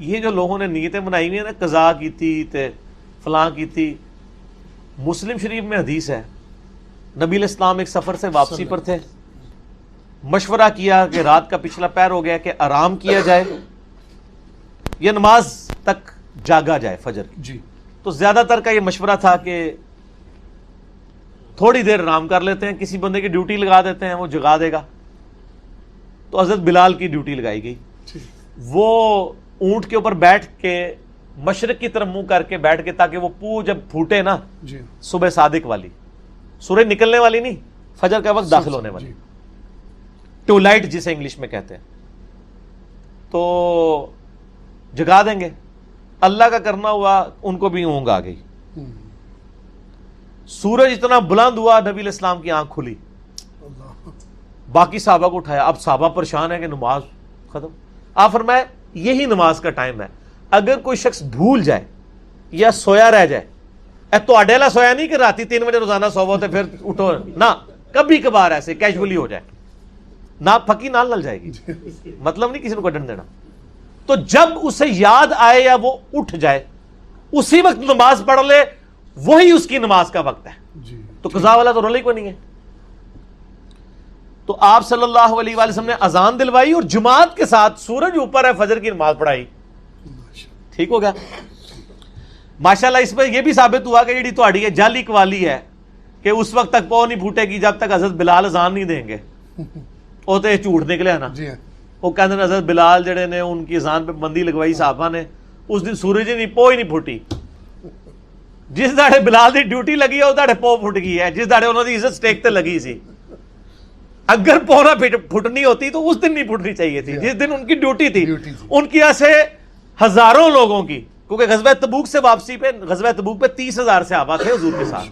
یہ جو لوگوں نے نیتیں بنائی ہوئی ہیں نا، قضا کی تھی تے فلاں کی تھی، مسلم شریف میں حدیث ہے، نبی علیہ السلام ایک سفر سے واپسی پر تھے، مشورہ کیا کہ رات کا پچھلا پہر ہو گیا کہ آرام کیا جائے یا نماز تک جاگا جائے فجر کی. جی تو زیادہ تر کا یہ مشورہ تھا کہ تھوڑی دیر آرام کر لیتے ہیں، کسی بندے کی ڈیوٹی لگا دیتے ہیں، وہ جگا دے گا. تو حضرت بلال کی ڈیوٹی لگائی گئی. وہ اونٹ کے اوپر بیٹھ کے مشرق کی طرف منہ کر کے بیٹھ کے، تاکہ وہ پو جب پھوٹے نا جی صبح صادق والی، سورج نکلنے والی نہیں، فجر کا وقت داخل ہونے والی، ٹو لائٹ جسے انگلش میں کہتے ہیں، تو جگا دیں گے. اللہ کا کرنا ہوا ان کو بھی اونگ آ گئی. سورج اتنا بلند ہوا، نبی علیہ السلام کی آنکھ کھلی، باقی صحابہ کو اٹھایا. اب صحابہ پریشان ہے کہ نماز ختم. آپ فرمائے یہی نماز کا ٹائم ہے. اگر کوئی شخص بھول جائے یا سویا رہ جائے، تو اڈیلا سویا نہیں کہ راتی 3 بجے روزانہ سوو تو پھر اٹھو نہ، کبھی کبھار ایسے کیجولی ہو جائے، نہ پھکی نال نل جائے گی، مطلب نہیں کسی کو کڈن دینا. تو جب اسے یاد آئے یا وہ اٹھ جائے، اسی وقت نماز پڑھ لے، وہی اس کی نماز کا وقت ہے. تو قضا والا تو رول ہی کوئی نہیں ہے. تو آپ صلی اللہ علیہ وآلہ وسلم نے اذان دلوائی اور جماعت کے ساتھ سورج اوپر ہے فجر کی نماز پڑھائی. ٹھیک ہو گیا. ماشاءاللہ اس میں یہ بھی ثابت ہوا کہ جیڑی تہاڈی یہ جعلی قوالی ہے کہ اس وقت تک پو نہیں پھوٹے گی جب تک حضرت بلال اذان نہیں دیں گے، وہ تو جھوٹ نکلے نا. وہ کہتے ہیں حضرت بلال جڑے نے ان کی اذان پہ بندی لگوائی صحابہ نے، اس دن سورج ہی نہیں، پو ہی نہیں پھوٹی. جس داڑے بلال دی ڈیوٹی لگی ہے وہ داڑے پو پھٹ گئی ہے، جس داڑے انہوں نے عزت سٹیک تے لگی سی. اگر پو نہ پھٹنی ہوتی تو اس دن نہیں پھٹنی چاہیے تھی، جس دن ان کی ڈیوٹی تھی. ان کی ایسے ہزاروں لوگوں کی، کیونکہ غزوہ تبوک سے واپسی پہ، غزوہ تبوک پہ 30,000 صحابہ تھے حضور کے ساتھ،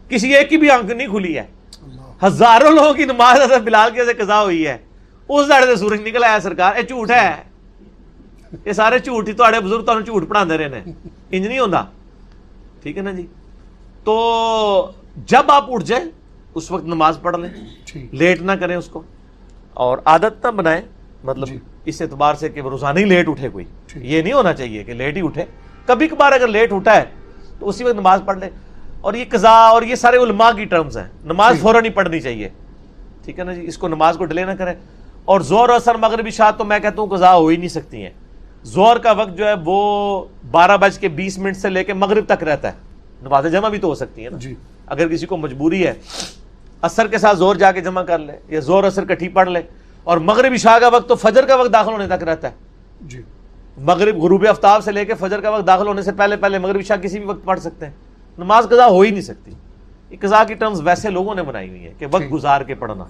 کسی ایک کی بھی آنکھ نہیں کھلی ہے. ہزاروں لوگوں کی نماز حضرت بلال کے سے قضا ہوئی ہے. اس داڑے سے سورج نکلا ہے. سرکار یہ جھوٹ ہے، یہ سارے جھوٹ ہی تہاڈے بزرگ تانوں جھوٹ پڑھاندے رہے نے، انج نہیں ہوندا. ٹھیک ہے نا جی. تو جب آپ اٹھ جائیں اس وقت نماز پڑھ لیں، لیٹ نہ کریں اس کو، اور عادت نہ بنائیں، مطلب اس اعتبار سے کہ روزانہ ہی لیٹ اٹھے کوئی. یہ نہیں ہونا چاہیے کہ لیٹ ہی اٹھے. کبھی کبھار اگر لیٹ اٹھا ہے تو اسی وقت نماز پڑھ لے. اور یہ قضا اور یہ سارے علماء کی ٹرمز ہیں. نماز فوراً ہی پڑھنی چاہیے. ٹھیک ہے نا جی. اس کو نماز کو ڈیلے نہ کریں. اور ظہر اثر مغرب عشاء تو میں کہتا ہوں قضا ہو ہی نہیں سکتی ہیں. ظہر کا وقت جو ہے وہ 12:20 سے لے کے مغرب تک رہتا ہے. نماز جمع بھی تو ہو سکتی ہے نا اگر کسی کو مجبوری ہے. اثر کے ساتھ ظہر جا کے جمع کر لے، یا ظہر اثر کٹھی پڑھ لے. اور مغرب عشاء کا وقت تو فجر کا وقت داخل ہونے تک رہتا ہے. مغرب غروب آفتاب سے لے کے فجر کا وقت داخل ہونے سے پہلے پہلے مغرب عشاء کسی بھی وقت پڑھ سکتے ہیں. نماز قضا ہو ہی نہیں سکتی. یہ قضا کی ٹرمز ویسے لوگوں نے بنائی ہوئی ہے کہ وقت گزار کے پڑھنا.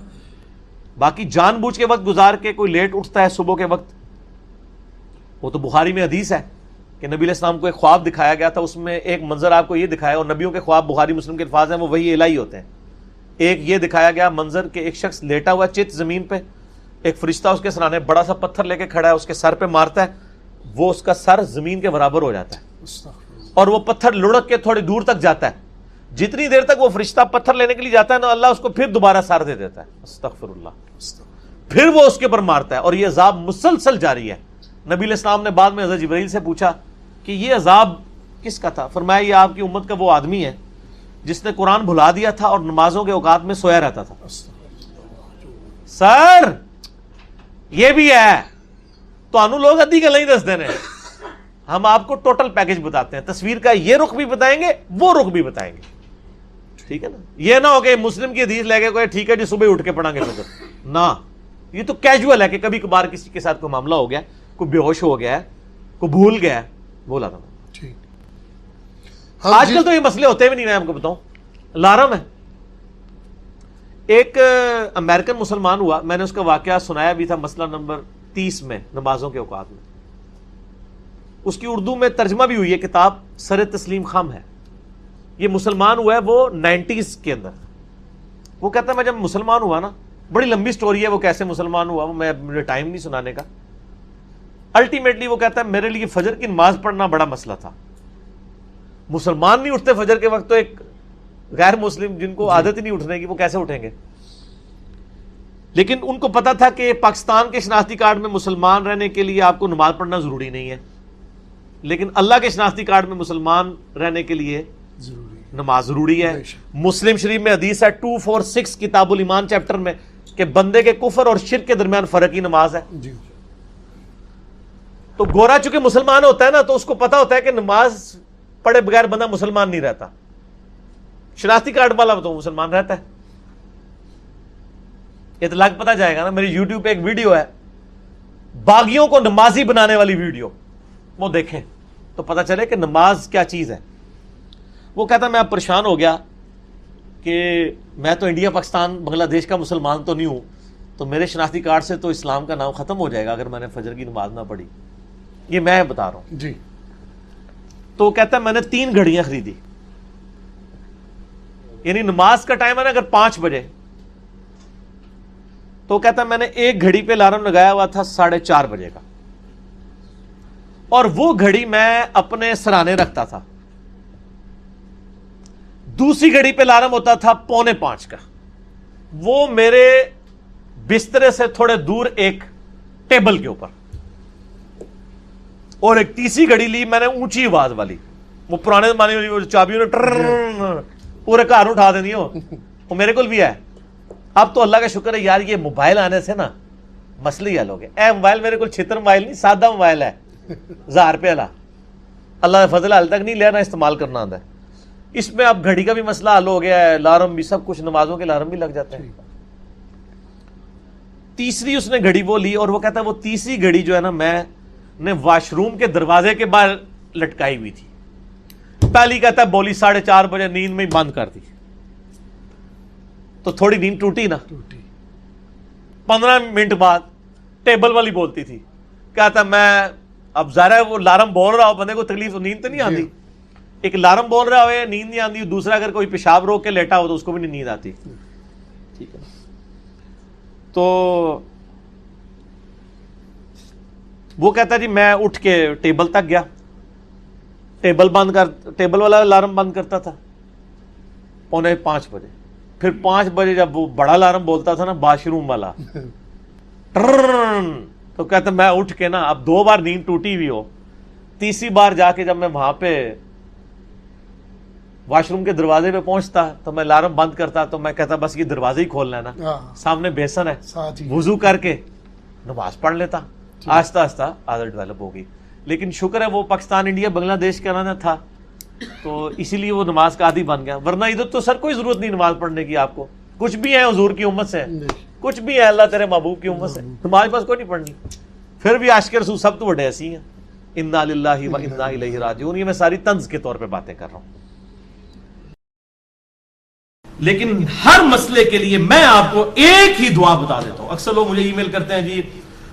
باقی جان بوجھ کے وقت گزار کے کوئی لیٹ اٹھتا ہے صبح کے وقت، وہ تو بخاری میں حدیث ہے کہ نبی علیہ السلام کو ایک خواب دکھایا گیا تھا. اس میں ایک منظر آپ کو یہ دکھایا، اور نبیوں کے خواب بخاری مسلم کے الفاظ ہیں وہ وہی الہی ہوتے ہیں. ایک یہ دکھایا گیا منظر کہ ایک شخص لیٹا ہوا چت زمین پہ، ایک فرشتہ اس کے سرانے بڑا سا پتھر لے کے کھڑا ہے، اس کے سر پہ مارتا ہے، وہ اس کا سر زمین کے برابر ہو جاتا ہے، اور وہ پتھر لڑک کے تھوڑی دور تک جاتا ہے. جتنی دیر تک وہ فرشتہ پتھر لینے کے لیے جاتا ہے نا، اللہ اس کو پھر دوبارہ سر دے دیتا ہے. استغفر اللہ. پھر وہ اس کے اوپر مارتا ہے، اور یہ عذاب مسلسل جاری ہے. نبی علیہ السلام نے بعد میں حضرت جبرائیل سے پوچھا کہ یہ عذاب کس کا تھا؟ فرمایا یہ آپ کی امت کا وہ آدمی ہے جس نے قرآن بھلا دیا تھا اور نمازوں کے اوقات میں سویا رہتا تھا. سر یہ بھی ہے تو انو لوگ ادھی گل نہیں دس دینے، ہم آپ کو ٹوٹل پیکج بتاتے ہیں. تصویر کا یہ رخ بھی بتائیں گے، وہ رخ بھی بتائیں گے. ٹھیک ہے نا. یہ نہ ہو کہ مسلم کی حدیث لے کے کوئی ٹھیک ہے جی صبح اٹھ کے پڑھیں گے فجر، نہ. یہ تو کیجول ہے کہ کبھی کبھار کسی کے ساتھ کوئی معاملہ ہو گیا، کوئی بے ہوش ہو گیا ہے، کوئی بھول گیا ہے، بولا تھا. آج کل تو یہ مسئلے ہوتے بھی نہیں. میں آپ کو بتاؤں لارم ہے. ایک امریکن مسلمان ہوا، میں نے اس کا واقعہ سنایا بھی تھا مسئلہ نمبر 30 میں، نمازوں کے اوقات میں. اس کی اردو میں ترجمہ بھی ہوئی ہے کتاب، سر تسلیم خم ہے. یہ مسلمان ہوا ہے وہ 90s کے اندر. وہ کہتا ہے میں جب مسلمان ہوا نا، بڑی لمبی سٹوری ہے وہ کیسے مسلمان ہوا، مجھے ٹائم نہیں سنانے کا. الٹیمیٹلی وہ کہتا ہے میرے لیے فجر کی نماز پڑھنا بڑا مسئلہ تھا. مسلمان نہیں اٹھتے فجر کے وقت، تو ایک غیر مسلم جن کو عادت ہی نہیں اٹھنے کی وہ کیسے اٹھیں گے؟ لیکن ان کو پتا تھا کہ پاکستان کے شناختی کارڈ میں مسلمان رہنے کے لیے آپ کو نماز پڑھنا ضروری نہیں ہے، لیکن اللہ کے شناختی کارڈ میں مسلمان رہنے کے لیے نماز ضروری ہے۔ مسلم شریف میں حدیث ہے 246 کتاب الایمان چیپٹر میں کہ بندے کے کفر اور شرک کے درمیان فرق ہی نماز ہے۔ تو گورا چونکہ مسلمان ہوتا ہے نا، تو اس کو پتا ہوتا ہے کہ نماز پڑھے بغیر بندہ مسلمان نہیں رہتا، شناختی کارڈ والا تو مسلمان رہتا ہے۔ یہ تو لگ پتا جائے گا نا، میری یوٹیوب پہ ایک ویڈیو ہے باغیوں کو نمازی بنانے والی ویڈیو، وہ دیکھیں تو پتا چلے کہ نماز کیا چیز ہے۔ وہ کہتا میں اب پریشان ہو گیا کہ میں تو انڈیا پاکستان بنگلہ دیش کا مسلمان تو نہیں ہوں، تو میرے شناختی کارڈ سے تو اسلام کا نام ختم ہو جائے گا اگر میں نے فجر کی نماز نہ پڑھی۔ یہ میں بتا رہا ہوں جی۔ تو کہتا ہے میں نے 3 گھڑیاں خریدی، یعنی نماز کا ٹائم ہے نا اگر 5 بجے، تو کہتا ہے میں نے ایک گھڑی پہ الارم لگایا ہوا تھا 4:30 بجے کا، اور وہ گھڑی میں اپنے سرانے رکھتا تھا۔ دوسری گھڑی پہ الارم ہوتا تھا 4:45 کا، وہ میرے بسترے سے تھوڑے دور ایک ٹیبل کے اوپر، اور ایک تیسری گھڑی لی میں نے اونچی آواز والی، وہ پرانے زمانے والی چابیوں نے پورے گھر اٹھا دینی ہو، وہ میرے کو بھی ہے۔ اب تو اللہ کا شکر ہے یار، یہ موبائل آنے سے نا مسئلے ہی حل ہو گئے۔ اے موبائل میرے کو چھتر موبائل نہیں، سادہ موبائل ہے 1000 روپے والا، اللہ کا فضل حال تک نہیں لینا استعمال کرنا آتا ہے۔ اس میں اب گھڑی کا بھی مسئلہ حل ہو گیا ہے، الارم بھی، سب کچھ، نمازوں کے الارم بھی لگ جاتے ہیں۔ تیسری اس نے گھڑی وہ لی، اور وہ کہتا ہے وہ تیسری گھڑی جو ہے نا میں نے واش روم کے دروازے کے باہر لٹکائی ہوئی تھی۔ پہلی کہتا ہے بولی 4:30 بجے، نیند میں بند کر دی، تو تھوڑی نیند ٹوٹی نا، 15 منٹ بعد ٹیبل والی بولتی تھی، کہتا میں اب ظاہر ہے وہ الارم بول رہا ہو، بندے کو تکلیف تو نیند تو نہیں آتی، ایک الارم بول رہا ہو نیند نہیں آتی، دوسرا اگر کوئی پیشاب روک کے لیٹا ہو تو اس کو بھی نہیں نیند آتی، ٹھیک ہے۔ تو وہ کہتا جی میں اٹھ کے ٹیبل تک گیا، ٹیبل والا الارم بند کرتا تھا 4:45 بجے، پھر 5 بجے جب وہ بڑا الارم بولتا تھا نا واش روم والا، تو کہتا میں اٹھ کے نا، اب 2 بار نیند ٹوٹی ہوئی ہو، تیسری بار جا کے جب میں وہاں پہ واش روم کے دروازے پہ پہنچتا تو میں الارم بند کرتا، تو میں کہتا بس یہ دروازے ہی کھولنا ہے نا، سامنے بیسن ہے، وضو کر کے نماز پڑھ لیتا۔ آہستہ آہستہ عادت ڈیولپ ہوگی، لیکن شکر ہے وہ پاکستان انڈیا بنگلہ دیش کا نا تھا، تو اسی لیے وہ نماز کا عادی بن گیا، ورنہ ادھر تو سر کوئی ضرورت نہیں نماز پڑھنے کی، آپ کو کچھ بھی ہے حضور کی امت سے، کچھ بھی ہے اللہ تیرے محبوب کی امت سے، تمہارے پاس کوئی نہیں پڑھنی، پھر بھی عاشق رسول سب تو بڑے ایسی ہیں۔ انا للہ و انا الیہ راجعون، یہ میں ساری طنز کے طور پہ باتیں کر رہا ہوں، لیکن ہر مسئلے کے لیے میں آپ کو ایک ہی دعا بتا دیتا ہوں۔ اکثر لوگ مجھے ای میل کرتے ہیں جی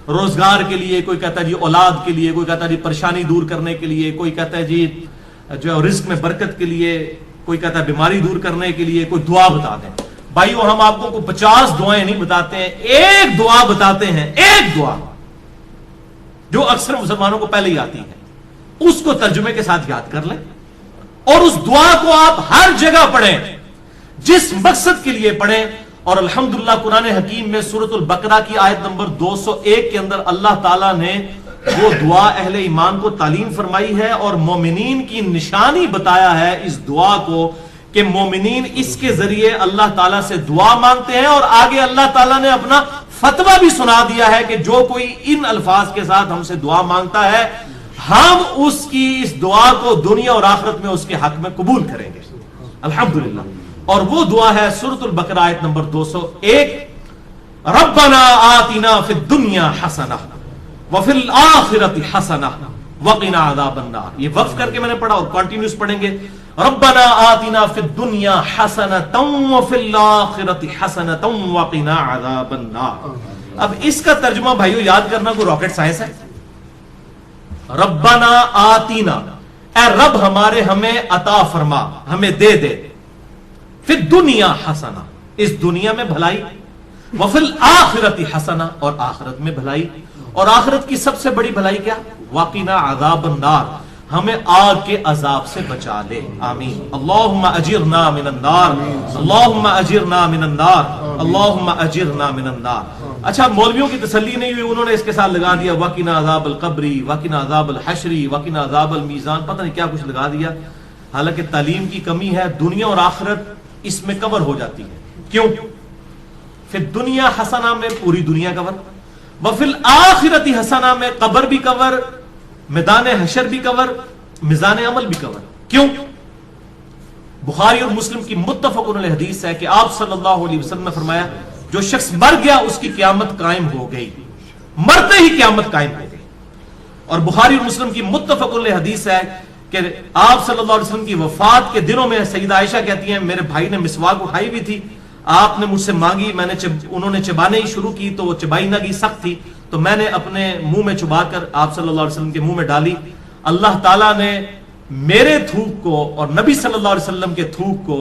روزگار کے لیے، کوئی کہتا ہے جی اولاد کے لیے، کوئی کہتا ہے جی پریشانی دور کرنے کے لیے، کوئی کہتا ہے جی جو رزق میں برکت کے لیے، کوئی کہتا ہے بیماری دور کرنے کے لیے، کوئی دعا بتا دیں۔ بھائیو ہم آپ کو 50 دعائیں نہیں بتاتے ہیں، ایک دعا بتاتے ہیں، ایک دعا جو اکثر مسلمانوں کو پہلے ہی آتی ہے، اس کو ترجمے کے ساتھ یاد کر لیں، اور اس دعا کو آپ ہر جگہ پڑھیں، جس مقصد کے لیے پڑھیں۔ اور الحمدللہ قرآن حکیم میں سورۃ البقرہ کی آیت نمبر 201 کے اندر اللہ تعالیٰ نے وہ دعا اہل ایمان کو تعلیم فرمائی ہے، اور مومنین کی نشانی بتایا ہے اس دعا کو، کہ مومنین اس کے ذریعے اللہ تعالیٰ سے دعا مانگتے ہیں، اور آگے اللہ تعالیٰ نے اپنا فتویٰ بھی سنا دیا ہے کہ جو کوئی ان الفاظ کے ساتھ ہم سے دعا مانگتا ہے، ہم اس کی اس دعا کو دنیا اور آخرت میں اس کے حق میں قبول کریں گے، الحمدللہ۔ اور وہ دعا ہے سورۃ البقرہ آیت نمبر 201، ربنا آتنا فی الدنیا حسنہ وفی الآخرۃ حسنہ وقنا عذاب النار۔ یہ وقف کر کے میں نے پڑھا، اور کنٹینیوس پڑھیں گے، ربنا آتنا فی الدنیا حسنۃ وفی الآخرۃ حسنۃ وقنا عذاب النار۔ اب اس کا ترجمہ بھائیو یاد کرنا کوئی راکٹ سائنس ہے۔ ربنا آتینا، اے رب ہمارے ہمیں عطا فرما، ہمیں دے دے، فی الدنیا حسنہ، اس دنیا میں بھلائی، وفی الآخرۃ حسنہ، اور آخرت میں بھلائی، اور آخرت کی سب سے بڑی بھلائی کیا؟ وقنا عذاب النار، ہمیں آگ کے عذاب سے بچا لے، آمین۔ اللہم اجرنا من النار، اللہم اجرنا من النار، اللہم اجرنا من النار۔ اچھا، مولویوں کی تسلی نہیں ہوئی، انہوں نے اس کے ساتھ لگا دیا وقنا عذاب القبری، وقنا عذاب الحشری، وقنا عذاب المیزان، پتہ نہیں کیا کچھ لگا دیا۔ حالانکہ تعلیم کی کمی ہے، دنیا اور آخرت اس میں کور ہو جاتی ہے۔ کیوں؟ پھر دنیا حسنہ میں پوری دنیا کور، وفی الآخرت حسنہ میں قبر بھی کور، میدان حشر بھی کور، میزان عمل بھی کور۔ کیوں؟ بخاری اور مسلم کی متفق علیہ حدیث ہے کہ آپ صلی اللہ علیہ وسلم نے فرمایا جو شخص مر گیا اس کی قیامت قائم ہو گئی، مرتے ہی قیامت قائم ہو گئی۔ اور بخاری اور مسلم کی متفق علیہ حدیث ہے کہ آپ صلی اللہ علیہ وسلم کی وفات کے دنوں میں سیدہ عائشہ کہتی ہیں میرے بھائی نے مسواک اٹھائی ہوئی تھی، آپ نے مجھ سے مانگی، میں نے انہوں نے چبانے ہی شروع کی تو وہ چبائی نہ گئی، سخت تھی، تو میں نے اپنے منہ میں چبا کر آپ صلی اللہ علیہ وسلم کے منہ میں ڈالی، اللہ تعالیٰ نے میرے تھوک کو اور نبی صلی اللہ علیہ وسلم کے تھوک کو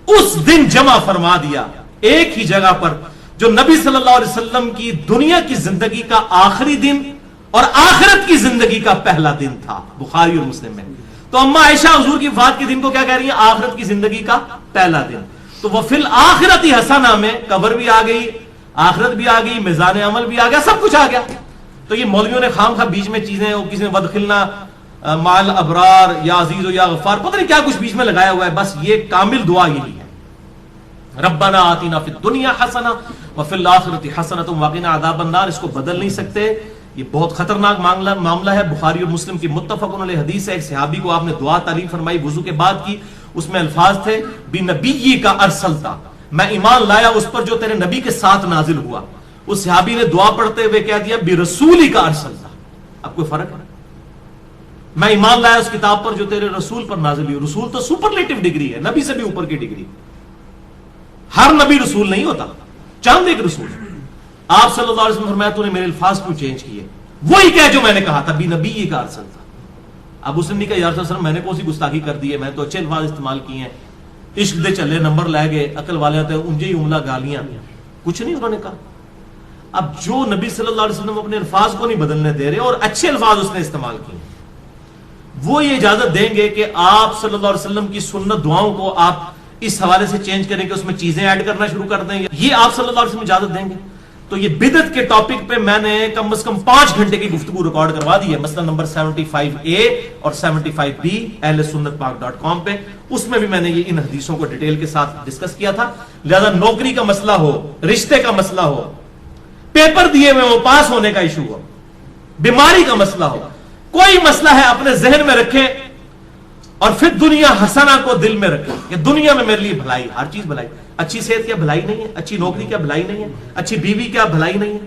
اس دن جمع فرما دیا ایک ہی جگہ پر، جو نبی صلی اللہ علیہ وسلم کی دنیا کی زندگی کا آخری دن اور آخرت کی زندگی کا پہلا دن تھا، بخاری اور مسلم میں۔ تو اما عائشہ حضور کی وفات کے دن کو کیا کہہ رہی ہیں؟ آخرت کی زندگی کا پہلا دن۔ تو وہ فی الآخرت حسنہ میں قبر بھی آ گئی، آخرت بھی آ گئی، میزان عمل بھی آ گیا، سب کچھ آ گیا۔ تو یہ مولویوں نے خام خواہ بیچ میں چیزیں، وہ کسی نے ودخلنا مال ابرار یا عزیز و یا غفار، پتہ نہیں کیا کچھ بیچ میں لگایا ہوا ہے، بس یہ کامل دعا یہی ہے، ربنا آتنا فی الدنیا حسنہ وفی الآخرت حسنۃ وقنا عذاب النار۔ اس کو بدل نہیں سکتے، یہ بہت خطرناک معاملہ ہے۔ بخاری اور مسلم کی متفق علیہ حدیث ہے، ایک صحابی کو آپ نے دعا تعلیم فرمائی وضو کے بعد کی، اس میں الفاظ تھے بنبی کا ارسلتا، میں ایمان لایا اس پر جو تیرے نبی کے ساتھ نازل ہوا۔ اس صحابی نے دعا پڑھتے ہوئے کہہ دیا برسولی کا ارسلتا۔ اب کوئی فرق ہے؟ میں ایمان لایا اس کتاب پر جو تیرے رسول پر نازل ہوئی۔ رسول تو سپرلیٹو ڈگری ہے، نبی سے بھی اوپر کی ڈگری۔ ہر نبی رسول نہیں ہوتا، چند ایک رسول۔ آپ صلی اللہ علیہ وسلم فرمایا تو نے میرے الفاظ کیوں چینج کیے؟ وہی کہہ جو میں نے کہا تھا بنبی کا ارسلتا۔ اب اس نے کہا یا رسول اللہ میں نے کون سی گستاخی کر دی ہے، میں تو اچھے الفاظ استعمال کیے ہیں، عشق دے چلے نمبر لے گئے، عقل والے ہوتے ہیں انجے ہی عملہ گالیاں، کچھ نہیں انہوں نے کہا۔ اب جو نبی صلی اللہ علیہ وسلم اپنے الفاظ کو نہیں بدلنے دے رہے اور اچھے الفاظ اس نے استعمال کیے، وہ یہ اجازت دیں گے کہ آپ صلی اللہ علیہ وسلم کی سنت دعاؤں کو آپ اس حوالے سے چینج کریں کہ اس میں چیزیں ایڈ کرنا شروع کر دیں، یہ آپ صلی اللہ علیہ وسلم اجازت دیں گے؟ تو یہ بدعت کے ٹاپک پہ میں نے کم از کم 5 گھنٹے کی گفتگو ریکارڈ کروا دی ہے، مثلا نمبر 75A اور 75B اہل سنت پاک.com پہ، اس میں بھی میں نے یہ ان حدیثوں کو ڈیٹیل کے ساتھ ڈسکس کیا تھا۔ لہذا نوکری کا مسئلہ ہو، رشتے کا مسئلہ ہو، پیپر دیے ہوئے وہ پاس ہونے کا ایشو ہو، بیماری کا مسئلہ ہو، کوئی مسئلہ ہے اپنے ذہن میں رکھیں اور پھر دنیا حسنہ کو دل میں رکھیں کہ دنیا میں میرے لیے بھلائی، ہر چیز بھلائی۔ اچھی صحت کیا بھلائی نہیں ہے؟ اچھی نوکری کیا بھلائی نہیں ہے؟ اچھی بیوی کیا بھلائی نہیں ہے؟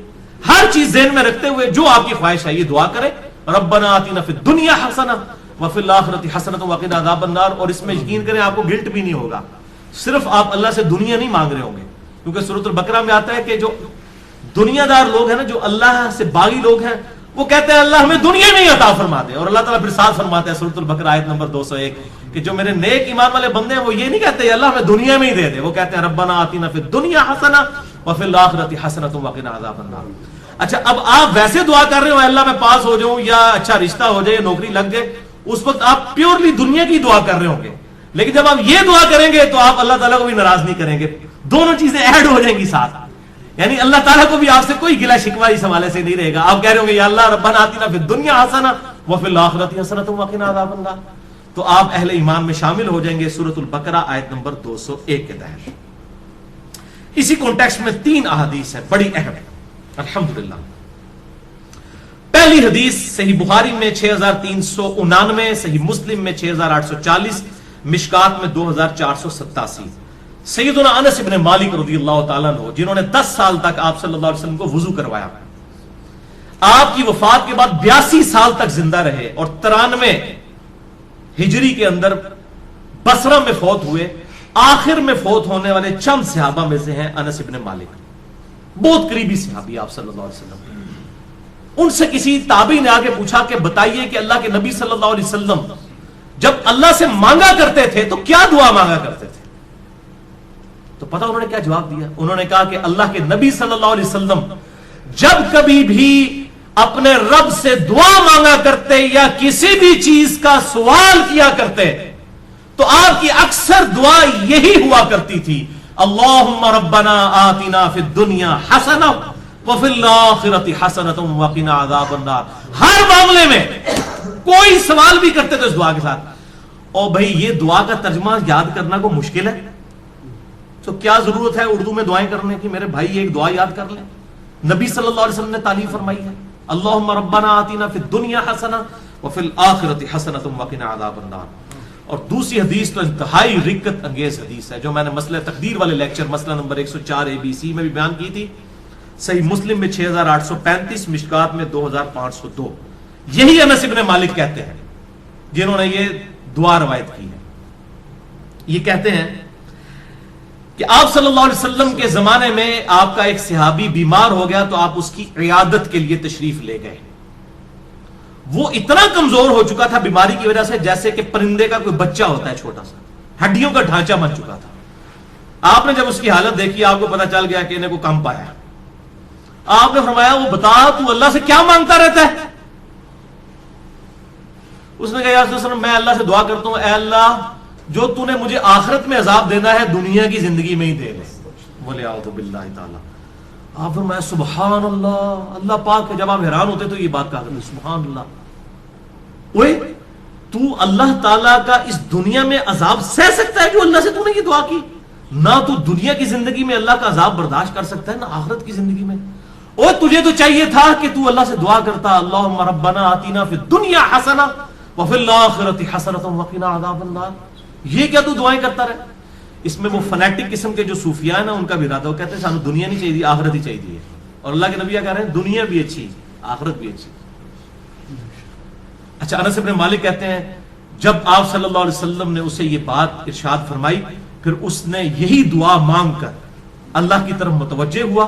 ہر چیز ذہن میں رکھتے ہوئے جو آپ کی خواہش ہے یہ دعا کریں، ربنا آتنا فی الدنیا حسنہ وفی الآخرۃ حسنۃ وقنا عذاب النار۔ اور اس میں یقین کریں آپ کو گلٹ بھی نہیں ہوگا، صرف آپ اللہ سے دنیا نہیں مانگ رہے ہوں گے، کیونکہ سورۃ البقرہ میں آتا ہے کہ جو دنیا دار لوگ ہیں نا، جو اللہ سے باغی لوگ ہیں، وہ کہتے ہیں اللہ ہمیں دنیا میں ہی عطا فرما دے، اور اللہ تعالیٰ پھر ساتھ فرماتے ہیں سورۃ البقرہ آیت نمبر 201 کہ جو میرے نیک ایمان والے بندے ہیں وہ یہ نہیں کہتے اللہ ہمیں دنیا میں ہی دے دے، وہ کہتے ہیں ربنا آتنا فی الدنیا حسنہ وفی الآخرۃ حسنۃ وقنا عذاب النار۔ اچھا، اب آپ ویسے دعا کر رہے ہو اللہ میں پاس ہو جاؤں یا اچھا رشتہ ہو جائے، نوکری لگ جائے، اس وقت آپ پیورلی دنیا کی دعا کر رہے ہوں گے، لیکن جب آپ یہ دعا کریں گے تو آپ اللہ تعالیٰ کو بھی ناراض نہیں کریں گے، دونوں چیزیں ایڈ ہو جائیں گی ساتھ، یعنی اللہ تعالیٰ کو بھی آپ سے کوئی گلہ شکوہ اس حوالے سے نہیں رہے گا۔ آپ کہہ رہے ہوں گے یا اللہ ربنا آتنا فی الدنیا حسنہ وفی الآخرۃ حسنۃ وقنا عذاب النار، تو آپ اہل ایمان میں شامل ہو جائیں گے سورۃ البقرہ آیت نمبر 201 کے تحت۔ اسی کانٹیکسٹ میں 3 احادیث ہیں بڑی اہم، الحمدللہ۔ پہلی حدیث صحیح بخاری میں 6399، صحیح مسلم میں 6840، مشکات میں 2487۔ سیدنا انس بن مالک رضی اللہ تعالیٰ عنہ جنہوں نے 10 سال تک آپ صلی اللہ علیہ وسلم کو وضو کروایا، آپ کی وفات کے بعد 82 سال تک زندہ رہے اور 93 ہجری کے اندر بصرہ میں فوت ہوئے۔ آخر میں فوت ہونے والے چند صحابہ میں سے ہیں انس بن مالک، بہت قریبی صحابی آپ صلی اللہ علیہ وسلم۔ ان سے کسی تابعی نے آگے پوچھا کہ بتائیے کہ اللہ کے نبی صلی اللہ علیہ وسلم جب اللہ سے مانگا کرتے تھے تو کیا دعا مانگا کرتے تھے؟ تو پتہ انہوں نے کیا جواب دیا؟ انہوں نے کہا کہ اللہ کے نبی صلی اللہ علیہ وسلم جب کبھی بھی اپنے رب سے دعا مانگا کرتے یا کسی بھی چیز کا سوال کیا کرتے تو آپ کی اکثر دعا یہی ہوا کرتی تھی، اللہم ربنا آتنا فی الدنیا حسنہ وفی الآخرۃ حسنۃ وقنا عذاب النار۔ ہر معاملے میں کوئی سوال بھی کرتے تو اس دعا کے ساتھ۔ اور بھائی یہ دعا کا ترجمہ یاد کرنا کو مشکل ہے تو کیا ضرورت ہے اردو میں دعائیں کرنے کی؟ میرے بھائی یہ ایک دعا یاد کر لیں، نبی صلی اللہ علیہ وسلم نے تعلیم فرمائی ہے، اللہم ربنا آتنا فی الدنیا حسنہ وفی الآخرۃ حسنۃ وقنا عذاب النار۔ اور دوسری حدیث تو انتہائی رکت انگیز حدیث ہے جو میں نے مسئلہ تقدیر والے لیکچر مسئلہ نمبر 104 ABC میں بھی بیان کی تھی، صحیح مسلم میں 6835، مشکات میں 2502۔ یہی انس ابن مالک کہتے ہیں جنہوں نے یہ دعا روایت کی ہے، یہ کہتے ہیں کہ آپ صلی اللہ علیہ وسلم کے زمانے میں آپ کا ایک صحابی بیمار ہو گیا تو آپ اس کی عیادت کے لیے تشریف لے گئے۔ وہ اتنا کمزور ہو چکا تھا بیماری کی وجہ سے جیسے کہ پرندے کا کوئی بچہ ہوتا ہے چھوٹا سا، ہڈیوں کا ڈھانچہ بن چکا تھا۔ آپ نے جب اس کی حالت دیکھی آپ کو پتا چل گیا کہ انہیں کو کم پایا۔ آپ نے فرمایا وہ بتا تو اللہ سے کیا مانگتا رہتا ہے؟ اس نے کہا یا رسول اللہ میں اللہ سے دعا کرتا ہوں، اے اللہ جو تو نے مجھے آخرت میں عذاب دینا ہے دنیا کی زندگی میں ہی دے لے۔ بولے اعوذ باللہ تعالی۔ آپ فرمایا سبحان اللہ، اللہ پاک ہے۔ جب آپ حیران ہوتے تو یہ بات کہا کرتے سبحان اللہ، اوے تو اللہ تعالیٰ کا اس دنیا میں عذاب سہ سکتا ہے جو اللہ سے تو نے یہ دعا کی؟ نہ تو دنیا کی زندگی میں اللہ کا عذاب برداشت کر سکتا ہے نہ آخرت کی زندگی میں۔ اور تجھے تو چاہیے تھا کہ تو اللہ سے دعا کرتا اللہم ربنا آتنا فی الدنیا حسنہ وفی الآخرۃ حسنۃ وقنا عذاب النار۔ یہ کیا تو دعائیں کرتا رہے؟ اس میں وہ فنیٹک قسم کے جو صوفیاء ہیں نا ان کا بھی ارادہ، وہ کہتے ہیں سانو دنیا نہیں چاہیے آخرت ہی چاہیے، اور اللہ کے نبی کیا کہہ رہے ہیں دنیا بھی اچھی آخرت بھی اچھی۔ اچھا انس بن مالک کہتے ہیں جب آپ صلی اللہ علیہ وسلم نے اسے یہ بات ارشاد فرمائی پھر اس نے یہی دعا مانگ کر اللہ کی طرف متوجہ ہوا،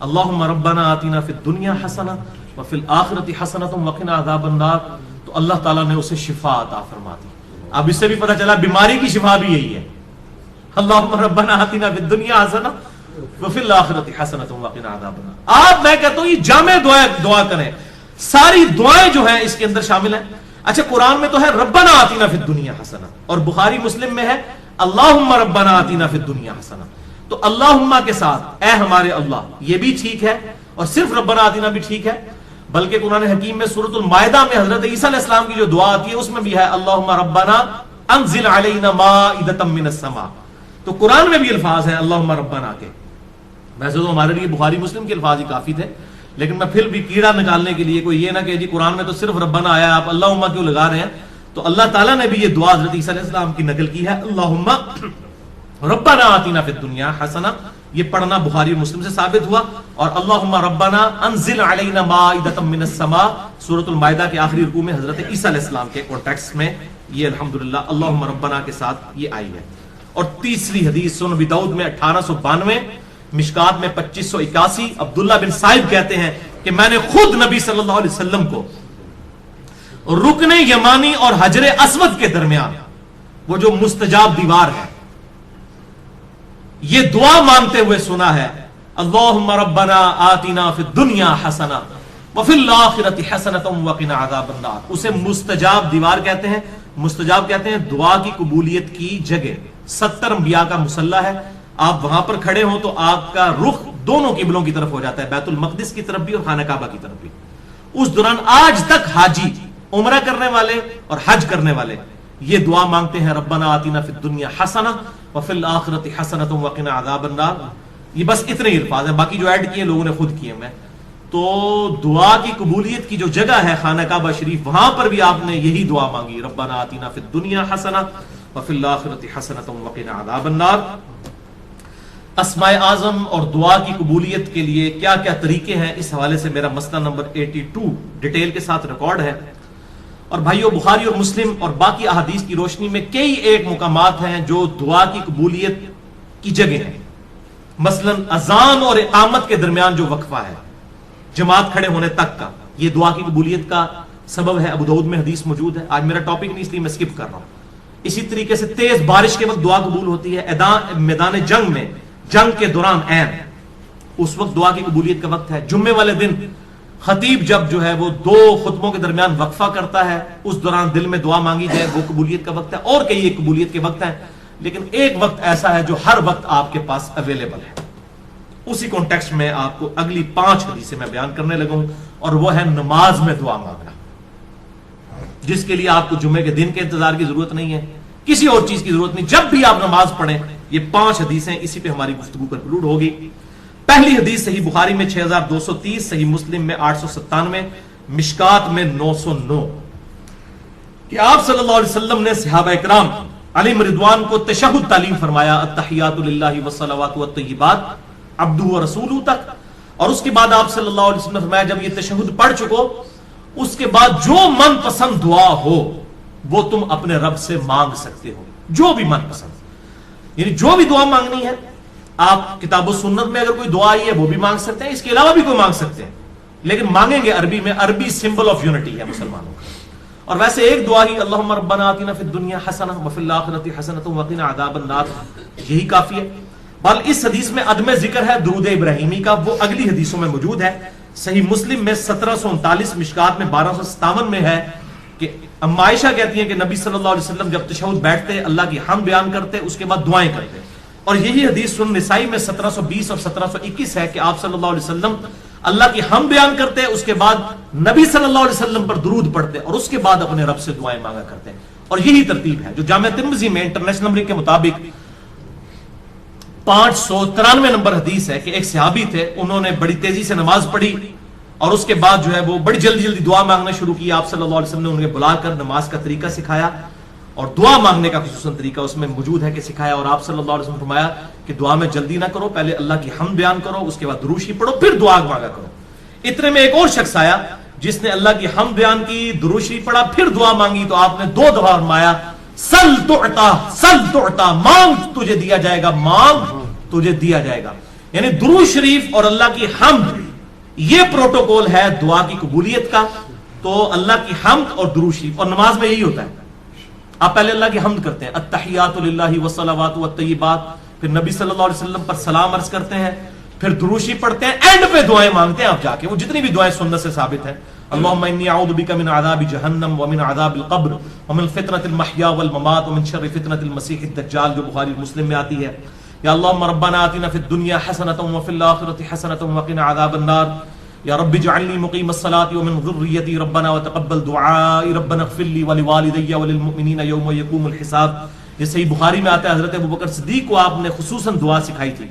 اللہم ربنا آتنا فی الدنیا حسنہ وفی الآخرۃ حسنۃ وقنا عذاب النار، تو اللہ تعالیٰ نے اسے شفا عطا فرما دی۔ اب اس سے بھی پتہ چلا بیماری کی شفا بھی یہی ہے، اللہم ربنا آتنا فی الدنیا حسنہ وفی الآخرۃ حسنۃ وقنا عذاب النار۔ آپ میں کہتا ہوں یہ جامع دعا کریں، ساری دعائیں جو ہیں اس کے اندر شامل ہیں۔ اچھا قرآن میں تو ہے ربنا آتنا فی الدنیا حسنہ، اور بخاری مسلم میں ہے اللہم ربنا آتنا فی الدنیا حسنہ، تو اللہم کے ساتھ اے ہمارے اللہ یہ بھی ٹھیک ہے اور صرف ربنا آتنا بھی ٹھیک ہے، بلکہ قرآن حکیم میں سورۃ المائدہ میں حضرت عیسیٰ علیہ السلام کی جو دعا آتی ہے اس میں بھی ہے اللہم ربنا انزل علینا مائدۃ من السماء، تو قرآن میں بھی الفاظ ہیں اللہم ربنا کے۔ ویسے تو ہمارے لیے بخاری مسلم کے الفاظ ہی کافی تھے، لیکن میں پھر بھی کیڑا نکالنے کے لیے کوئی یہ نہ کہ جی قرآن میں تو صرف ربنا آیا آپ اللہم کیوں لگا رہے ہیں، تو اللہ تعالیٰ نے بھی یہ دعا حضرت عیسیٰ علیہ السلام کی نقل کی ہے اللہم ربنا آتنا فی الدنیا حسنہ، یہ پڑھنا بخاری اور مسلم سے ثابت ہوا، اور اللہم ربنا انزل علینا مائدۃ من السماء سورۃ المائدہ کے آخری رکوع میں حضرت عیسیٰ علیہ السلام کے کانٹیکسٹ میں یہ الحمدللہ اللہم ربنا کے ساتھ یہ آئی ہے۔ اور تیسری حدیث سنن ابی داؤد میں 1892، مشکات میں 2581، عبداللہ بن صائب کہتے ہیں کہ میں نے خود نبی صلی اللہ علیہ وسلم کو رکن یمانی اور حجر اسود کے درمیان وہ جو مستجاب دیوار ہے یہ دعا مانگتے ہوئے سنا ہے اللہم ربنا آتنا فی الدنیا حسنہ وفی الآخرۃ حسنۃ وقنا عذاب النار۔ اسے مستجاب دیوار کہتے ہیں، مستجاب کہتے ہیں دعا کی قبولیت کی جگہ۔ 70 انبیاء کا مصلی ہے، آپ وہاں پر کھڑے ہوں تو آپ کا رخ دونوں قبلوں کی طرف ہو جاتا ہے، بیت المقدس کی طرف بھی اور خانہ کعبہ کی طرف بھی۔ اس دوران آج تک حاجی عمرہ کرنے والے اور حج کرنے والے یہ دعا مانگتے ہیں ربنا آتنا فی الدنیا حسنہ وفی الآخرۃ حسنۃ وقنا عذاب النار۔ یہ بس اتنے ہی الفاظ ہیں، باقی جو ایڈ کیے لوگوں نے خود کیے میں۔ تو دعا کی قبولیت کی جو جگہ ہے خانہ کعبہ شریف، وہاں پر بھی آپ نے یہی دعا مانگی ربنا آتنا فی الدنیا حسنہ وفی الآخرۃ حسنۃ وقنا عذاب النار۔ اسماء اعظم اور دعا کی قبولیت کے لیے کیا کیا طریقے ہیں، اس حوالے سے میرا مسئلہ نمبر 82 ڈیٹیل کے ساتھ ریکارڈ ہے۔ اور بھائیو بخاری اور مسلم اور باقی احادیث کی روشنی میں کئی ایک مقامات ہیں جو دعا کی قبولیت کی جگہ ہیں، مثلا اذان اور اقامت کے درمیان جو وقفہ ہے جماعت کھڑے ہونے تک کا، یہ دعا کی قبولیت کا سبب ہے۔ ابو داؤد میں حدیث موجود ہے، آج میرا ٹاپک نہیں اس لیے میں سکپ کر رہا ہوں۔ اسی طریقے سے تیز بارش کے وقت دعا قبول ہوتی ہے، میدان جنگ میں، جنگ کے دوران عین اس وقت دعا کی قبولیت کا وقت ہے۔ جمعے والے دن خطیب جب جو ہے وہ 2 خطبوں کے درمیان وقفہ کرتا ہے، اس دوران دل میں دعا مانگی جائے، وہ قبولیت کا وقت ہے. اور کئی ایک قبولیت کے وقت ہیں، لیکن ایک وقت ایسا ہے جو ہر وقت آپ کے پاس اویلیبل ہے. اسی کانٹیکسٹ میں آپ کو اگلی 5 حدیثیں میں بیان کرنے لگا ہوں، اور وہ ہے نماز میں دعا مانگنا، جس کے لیے آپ کو جمعے کے دن کے انتظار کی ضرورت نہیں ہے، کسی اور چیز کی ضرورت نہیں. جب بھی آپ نماز پڑھیں، یہ 5 حدیثیں اسی پہ ہماری گفتگو کنکلوڈ ہوگی. پہلی حدیث صحیح بخاری میں 6230، صحیح مسلم میں 897، مشکات میں 909، کہ آپ صلی اللہ علیہ وسلم نے صحابہ اکرام علیہم رضوان کو تشہد تعلیم فرمایا، التحیات للہ والصلوات والطیبات عبدہ ورسولہ تک. اور اس کے بعد آپ صلی اللہ علیہ وسلم نے فرمایا جب یہ تشہد پڑھ چکو، اس کے بعد جو من پسند دعا ہو وہ تم اپنے رب سے مانگ سکتے ہو، جو بھی من پسند، یعنی جو بھی دعا مانگنی ہے. آپ کتاب و سنت میں اگر کوئی دعا آئی ہے وہ بھی مانگ سکتے ہیں، اس کے علاوہ بھی کوئی مانگ سکتے ہیں، لیکن مانگیں گے عربی میں. عربی سمبل آف یونٹی ہے مسلمانوں کا. اور ویسے ایک دعا ہی اللہم ربنا آتنا فی الدنیا حسنہ وفی الآخرۃ حسنۃ وقنا عذاب النار، یہی کافی ہے. بل اس حدیث میں عدم ذکر ہے درود ابراہیمی کا، وہ اگلی حدیثوں میں موجود ہے. صحیح مسلم میں 1739، مشکات میں 1257 میں ہے کہ ام عائشہ کہتی ہیں کہ نبی صلی اللہ علیہ وسلم جب تشہد بیٹھتے اللہ کی حمد بیان کرتے، اس کے بعد دعائیں کرتے. اور یہی حدیث سنن نسائی میں 1720 اور 1721 ہے کہ آپ صلی اللہ علیہ وسلم اللہ کی حمد بیان کرتے، اس کے بعد نبی صلی اللہ علیہ وسلم پر درود پڑھتے، اور اس کے بعد اپنے رب سے دعائیں مانگا کرتے. اور یہی ترتیب ہے جو جامع ترمذی میں انٹرنیشنل نمبر کے مطابق 593 نمبر حدیث ہے کہ ایک صحابی تھے، انہوں نے بڑی تیزی سے نماز پڑھی اور اس کے بعد جو ہے وہ بڑی جلدی جلدی دعا مانگنا شروع کی. آپ صلی اللہ علیہ وسلم نے انہیں بلا کر نماز کا طریقہ سکھایا، اور دعا مانگنے کا خصوصاً طریقہ اس میں موجود ہے کہ سکھایا. اور آپ صلی اللہ علیہ وسلم نے فرمایا کہ دعا میں جلدی نہ کرو، پہلے اللہ کی حمد بیان کرو، اس کے بعد درود شریف پڑھو، پھر دعا مانگا کرو. اتنے میں ایک اور شخص آیا جس نے اللہ کی حمد بیان کی، درود شریف پڑھا، پھر دعا مانگی. تو آپ نے 2 دفعہ فرمایا سل تعطا، سل تعطا، مانگ تجھے دیا جائے گا، مانگ تجھے دیا جائے گا. یعنی درود شریف اور اللہ کی حمد یہ پروٹوکول ہے دعا کی قبولیت کا. تو اللہ کی حمد اور درود شریف، اور نماز میں یہی ہوتا ہے، آپ پہلے اللہ کی حمد کرتے ہیں، التحیات للہ والصلوات والطیبات، پھر نبی صلی اللہ علیہ وسلم پر سلام عرض کرتے ہیں، پھر درود شریف پڑھتے ہیں، اینڈ پہ دعائیں مانگتے ہیں. آپ جا کے وہ جتنی بھی دعائیں سنت سے ثابت ہیں، اللہم انی اعوذ بک من عذاب جہنم ومن عذاب القبر ومن فتنۃ المحیا والممات ومن شر فتنۃ المسیح الدجال، جو بخاری مسلم میں آتی ہے. یا اللہم ربنا آتنا فی الدنیا حسنۃ وفی الآخرۃ حسنۃ وقنا عذاب النار. یا رب اجعلنی مقیم الصلاۃ ومن ذریتی ربنا وتقبل دعائی ربنا اغفر لی ولوالدی وللمؤمنین یوم یقوم الحساب. یہ صحیح بخاری میں آتا ہے، حضرت ابوبکر صدیق کو آپ نے خصوصاً دعا سکھائی تھی،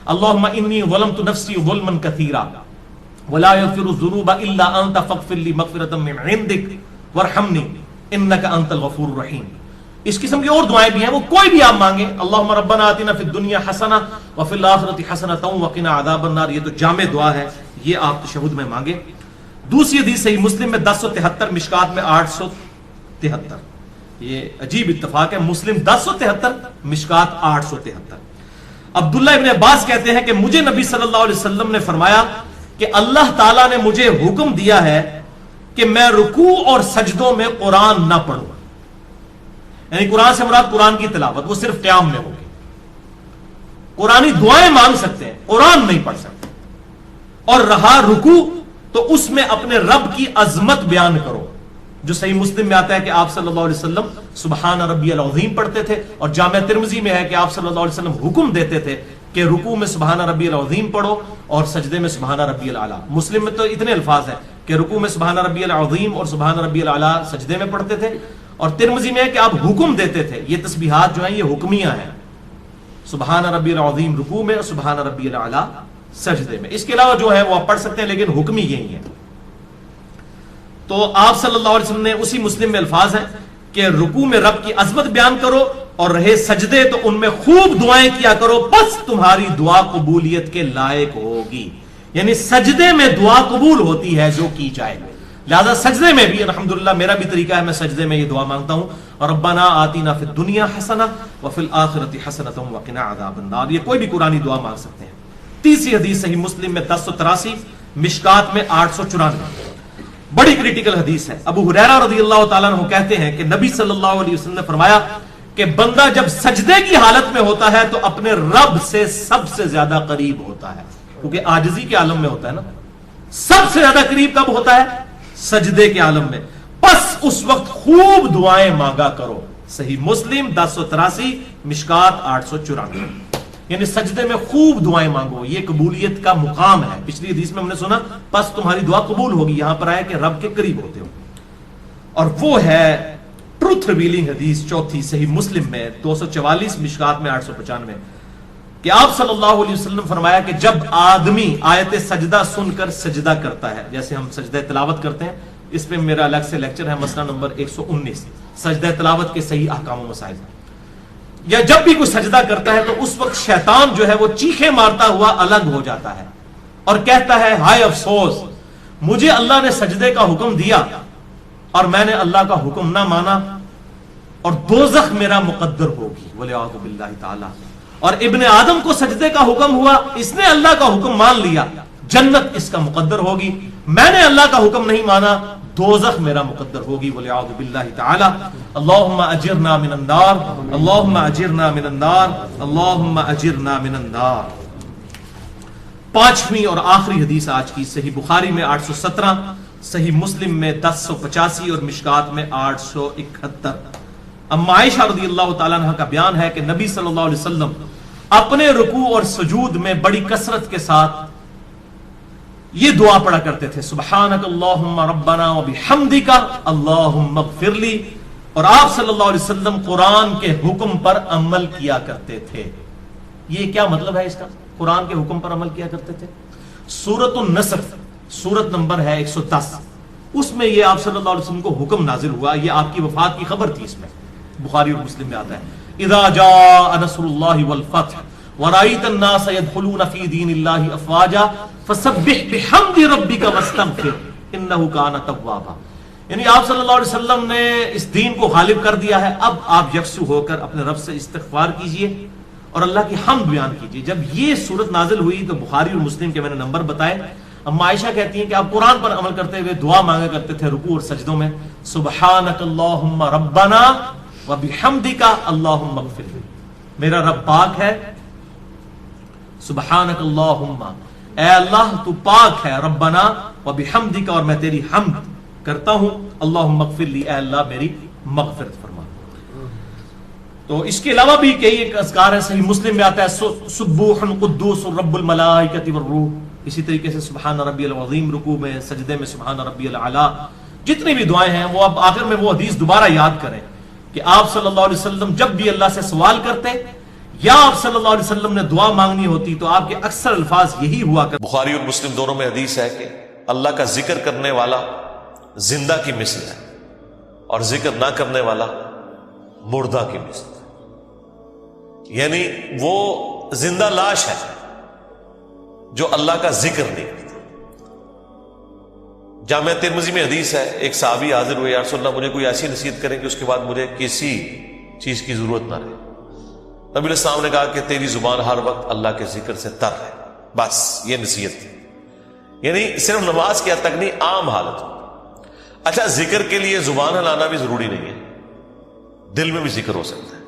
اللہم انی ظلمت نفسی ظلما کثیرا ولا یغفر الذنوب الا انت فاغفر لی مغفرۃ من عندک وارحمنی انک انت الغفور الرحیم. اس قسم کی اور دعائیں بھی ہیں، وہ کوئی بھی آپ مانگیں. اللہم ربنا آتنا فی الدنیا حسنہ وفی الآخرۃ حسنۃ وقنا عذاب النار، یہ تو جامع دعا ہے، یہ آپ تشہد میں مانگیں. دوسری حدیث صحیح مسلم میں 1073، مشکات میں 873. یہ عجیب اتفاق ہے، مسلم 1073، مشکات 873. عبداللہ ابن عباس کہتے ہیں کہ مجھے نبی صلی اللہ علیہ وسلم نے فرمایا کہ اللہ تعالیٰ نے مجھے حکم دیا ہے کہ میں رکوع اور سجدوں میں قرآن نہ پڑھوں. یعنی قرآن سے مراد قرآن کی تلاوت، وہ صرف قیام میں ہوگی. قرآنی دعائیں مانگ سکتے ہیں، قرآن نہیں پڑھ سکتے. اور رہا رکوع تو اس میں اپنے رب کی عظمت بیان کرو، جو صحیح مسلم میں آتا ہے کہ آپ صلی اللہ علیہ وسلم سبحان ربی العظیم پڑھتے تھے، اور جامع ترمذی میں ہے کہ آپ صلی اللہ علیہ وسلم حکم دیتے تھے کہ رکوع میں سبحان ربی العظیم پڑھو اور سجدے میں سبحان ربی الاعلیٰ. مسلم میں تو اتنے الفاظ ہیں کہ رکوع میں سبحان ربی العظیم اور سبحان ربی الاعلیٰ سجدے میں پڑھتے تھے، اور ترمذی میں ہے کہ آپ حکم دیتے تھے. یہ تسبیحات جو ہیں یہ حکمیہ ہیں، سبحان ربی العظیم رکوع میں اور سبحان ربی الاعلیٰ سجدے میں. اس کے علاوہ جو ہے وہ آپ پڑھ سکتے ہیں، لیکن حکمی یہی ہے. تو آپ صلی اللہ علیہ وسلم نے اسی مسلم میں الفاظ ہیں کہ رکوع میں رب کی عظمت بیان کرو، اور رہے سجدے تو ان میں خوب دعائیں کیا کرو، بس تمہاری دعا قبولیت کے لائق ہوگی. یعنی سجدے میں دعا قبول ہوتی ہے جو کی جائے. لہذا سجدے میں بھی الحمدللہ میرا بھی طریقہ ہے، میں سجدے میں یہ دعا مانگتا ہوں، ربنا آتینا فی الدنیا حسنہ وفی الآخرۃ حسنۃ وقنا عذاب النار. یہ کوئی بھی قرآنی دعا مانگ سکتے ہیں. تیسری حدیث صحیح مسلم میں 1083، مشکات میں 894، بڑی کریٹیکل حدیث ہے. ابو ہریرہ رضی اللہ تعالیٰ عنہ کہتے ہیں کہ نبی صلی اللہ علیہ وسلم نے فرمایا کہ بندہ جب سجدے کی حالت میں ہوتا ہے تو اپنے رب سے سب سے زیادہ قریب ہوتا ہے، کیونکہ عاجزی کے عالم میں ہوتا ہے نا. سب سے زیادہ قریب کب ہوتا ہے؟ سجدے کے عالم میں. بس اس وقت خوب دعائیں مانگا کرو. صحیح مسلم 1083، مشکات 894. یعنی سجدے میں خوب دعائیں مانگو، یہ قبولیت کا مقام ہے. پچھلی حدیث میں ہم نے سنا بس تمہاری دعا قبول ہوگی، یہاں پر آیا کہ رب کے قریب ہوتے ہو. اور وہ ہے ٹروتھ ریویلنگ حدیث چوتھی صحیح مسلم میں 244، مشکات میں 895، کہ آپ صلی اللہ علیہ وسلم فرمایا کہ جب آدمی آیت سجدہ سن کر سجدہ کرتا ہے، جیسے ہم سجدہ تلاوت کرتے ہیں، اس پہ میرا الگ سے لیکچر ہے، مسئلہ نمبر 119، سجدہ تلاوت کے صحیح احکام و مسائل. یا جب بھی کوئی سجدہ کرتا ہے تو اس وقت شیطان جو ہے وہ چیخیں مارتا ہوا الگ ہو جاتا ہے اور کہتا ہے ہائے افسوس، مجھے اللہ نے سجدے کا حکم دیا اور میں نے اللہ کا حکم نہ مانا اور دوزخ میرا مقدر ہوگی ولیعوذ باللہ تعالی. اور ابن آدم کو سجدے کا حکم ہوا، اس نے اللہ کا حکم مان لیا، جنت اس کا مقدر ہوگی. میں نے اللہ کا حکم نہیں مانا، دوزخ میرا مقدر ہوگی ولیعوذ باللہ تعالی. اللہم اجرنا من النار، اللہم اجرنا من النار، اللہم اجرنا من النار. پانچویں اور آخری حدیث آج کی، صحیح بخاری میں 817، صحیح مسلم میں 1085 اور مشکات میں 871. اما عائشہ رضی اللہ تعالیٰ عنہ کا بیان ہے کہ نبی صلی اللہ علیہ وسلم اپنے رکوع اور سجود میں بڑی کثرت کے ساتھ یہ دعا پڑھا کرتے تھے، سبحانک اللہم ربنا وبحمدک اللہم اغفر لی. اور آپ صلی اللہ علیہ وسلم قرآن کے حکم پر عمل کیا کرتے تھے. یہ کیا مطلب ہے اس کا؟ قرآن کے حکم پر عمل کیا کرتے تھے. سورۃ النصر سورت نمبر ہے 110، اس میں یہ آپ صلی اللہ علیہ وسلم کو حکم نازل ہوا، یہ آپ کی وفات کی خبر تھی. اس میں بخاری اور مسلم میں آتا ہے اذا جاء نصر اللہ والفتح ورأيت الناس يدخلون في دين الله افواجا فسبح بحمد ربك واستغفر انه كان توابا. یعنی آپ صلی اللہ علیہ وسلم نے اس دین کو غالب کر دیا ہے، اب آپ یکسو ہو کر اپنے رب سے استغفار کیجئے اور اللہ کی حمد بیان کیجئے. جب یہ صورت نازل ہوئی تو بخاری اور مسلم کے میں نے نمبر بتائے. اما عائشہ کہتی ہیں کہ آپ قرآن پر عمل کرتے ہوئے دعا مانگا کرتے تھے رکوع اور سجدوں میں، سبحانک اللہم ربنا وبحمدک اللہم اغفر لی. میرا رب پاک ہے، سبحانک اللہم، اے اللہ تو پاک ہے، ربنا وبحمدک، اور میں تیری حمد کرتا ہوں، اللہم اغفر لی، اے اللہ میری مغفرت فرما. تو اس کے علاوہ بھی کئی ایک اذکار ہیں، صحیح مسلم میں آتا ہے سبوح قدوس رب الملائکۃ والروح. اسی طریقے سے سبحان ربی العظیم رکوع میں، سجدے میں سبحان ربی الاعلیٰ. جتنی بھی دعائیں ہیں وہ اب آخر میں وہ حدیث دوبارہ یاد کریں کہ آپ صلی اللہ علیہ وسلم جب بھی اللہ سے سوال کرتے یا آپ صلی اللہ علیہ وسلم نے دعا مانگنی ہوتی تو آپ کے اکثر الفاظ یہی ہوا کرتے. بخاری اور مسلم دونوں میں حدیث ہے کہ اللہ کا ذکر کرنے والا زندہ کی مثل ہے اور ذکر نہ کرنے والا مردہ کی مثل ہے. یعنی وہ زندہ لاش ہے جو اللہ کا ذکر نہیں کرتا. جامعہ ترمذی میں حدیث ہے، ایک صحابی حاضر ہوئے، یا رسول اللہ مجھے کوئی ایسی نصیحت کریں کہ اس کے بعد مجھے کسی چیز کی ضرورت نہ رہے. نبی علیہ السلام نے کہا کہ تیری زبان ہر وقت اللہ کے ذکر سے تر ہے، بس یہ نصیحت تھی. یعنی صرف نماز کی حد تک نہیں، عام حالت. اچھا، ذکر کے لیے زبان ہلانا بھی ضروری نہیں ہے، دل میں بھی ذکر ہو سکتا ہے.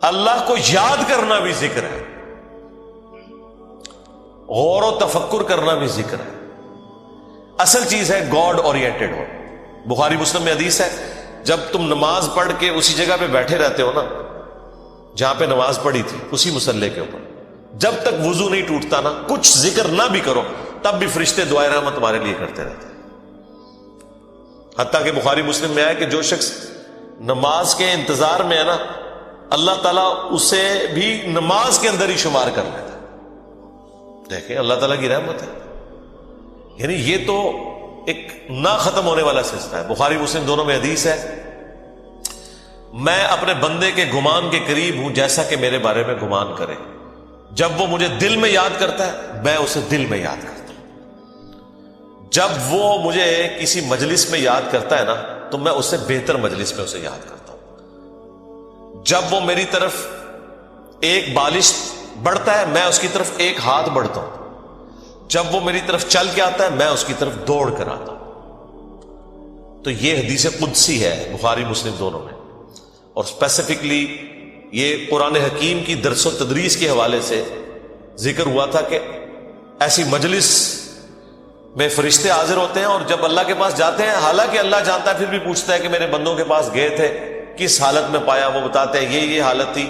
اللہ کو یاد کرنا بھی ذکر ہے، غور و تفکر کرنا بھی ذکر ہے. اصل چیز ہے گاڈ اورینٹڈ ہو. بخاری مسلم میں حدیث ہے، جب تم نماز پڑھ کے اسی جگہ پہ بیٹھے رہتے ہو نا جہاں پہ نماز پڑھی تھی، اسی مصلی کے اوپر، جب تک وضو نہیں ٹوٹتا نا، کچھ ذکر نہ بھی کرو تب بھی فرشتے دعائے رحمت تمہارے لیے کرتے رہتے ہیں. حتیٰ کہ بخاری مسلم میں آیا کہ جو شخص نماز کے انتظار میں ہے نا، اللہ تعالیٰ اسے بھی نماز کے اندر ہی شمار کر لیتا ہے. دیکھیں اللہ تعالیٰ کی رحمت ہے. یعنی یہ تو ایک نہ ختم ہونے والا سلسلہ ہے. بخاری مسلم دونوں میں حدیث ہے، میں اپنے بندے کے گمان کے قریب ہوں جیسا کہ میرے بارے میں گمان کرے. جب وہ مجھے دل میں یاد کرتا ہے میں اسے دل میں یاد کرتا ہوں. جب وہ مجھے کسی مجلس میں یاد کرتا ہے نا تو میں اس سے بہتر مجلس میں اسے یاد کرتا ہوں. جب وہ میری طرف ایک بالش بڑھتا ہے میں اس کی طرف ایک ہاتھ بڑھتا ہوں. جب وہ میری طرف چل کے آتا ہے میں اس کی طرف دوڑ کر آتا ہوں. تو یہ حدیث قدسی ہے بخاری مسلم دونوں میں. اور اسپیسیفکلی یہ قرآن حکیم کی درس و تدریس کے حوالے سے ذکر ہوا تھا کہ ایسی مجلس میں فرشتے حاضر ہوتے ہیں اور جب اللہ کے پاس جاتے ہیں، حالانکہ اللہ جانتا ہے، پھر بھی پوچھتا ہے کہ میرے بندوں کے پاس گئے تھے کس حالت میں پایا، وہ بتاتے ہیں یہ حالت تھی.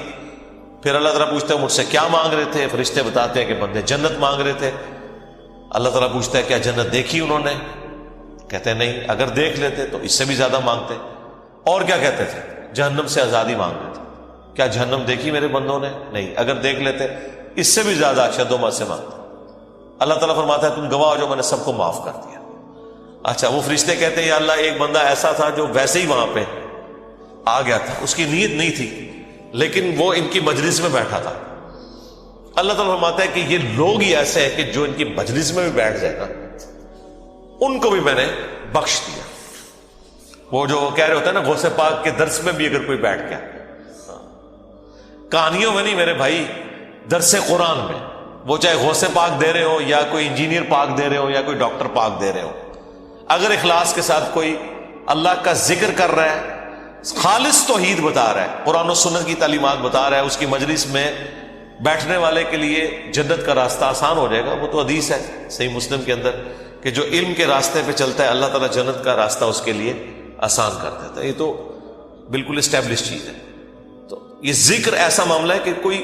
پھر اللہ تعالیٰ پوچھتا ہے مجھ سے کیا مانگ رہے تھے، فرشتے بتاتے ہیں کہ بندے جنت مانگ رہے تھے. اللہ تعالیٰ پوچھتا ہے کیا جنت دیکھی انہوں نے؟ کہتے ہیں نہیں، اگر دیکھ لیتے تو اس سے بھی زیادہ مانگتے. اور کیا کہتے تھے؟ جہنم سے آزادی مانگ رہے تھے. کیا جہنم دیکھی میرے بندوں نے؟ نہیں، اگر دیکھ لیتے اس سے بھی زیادہ اشد و سے مانگتے. اللہ تعالیٰ فرماتا ہے تم گواہ ہو جو میں نے سب کو معاف کر دیا. اچھا، وہ فرشتے کہتے ہیں یا اللہ ایک بندہ ایسا تھا جو ویسے ہی وہاں پہ آ گیا تھا، اس کی نیت نہیں تھی لیکن وہ ان کی مجلس میں بیٹھا تھا. اللہ تعالیٰ فرماتا ہے کہ یہ لوگ ہی ایسے ہیں کہ جو ان کی مجلس میں بھی بیٹھ جائے گا ان کو بھی میں نے بخش دیا. وہ جو کہہ رہے ہوتے ہیں نا غوث پاک کے درس میں بھی اگر کوئی بیٹھ گیا، کہانیوں میں نہیں میرے بھائی، درس قرآن میں، وہ چاہے غوث پاک دے رہے ہو یا کوئی انجینئر پاک دے رہے ہو یا کوئی ڈاکٹر پاک دے رہے ہو، اگر اخلاص کے ساتھ کوئی اللہ کا ذکر کر رہا ہے، خالص توحید بتا رہا ہے، قرآن و سنت کی تعلیمات بتا رہا ہے، اس کی مجلس میں بیٹھنے والے کے لیے جنت کا راستہ آسان ہو جائے گا. وہ تو حدیث ہے صحیح مسلم کے اندر کہ جو علم کے راستے پہ چلتا ہے اللہ تعالیٰ جنت کا راستہ اس کے لیے آسان کر دیتا ہے. یہ تو بالکل اسٹیبلش چیز ہے. تو یہ ذکر ایسا معاملہ ہے کہ کوئی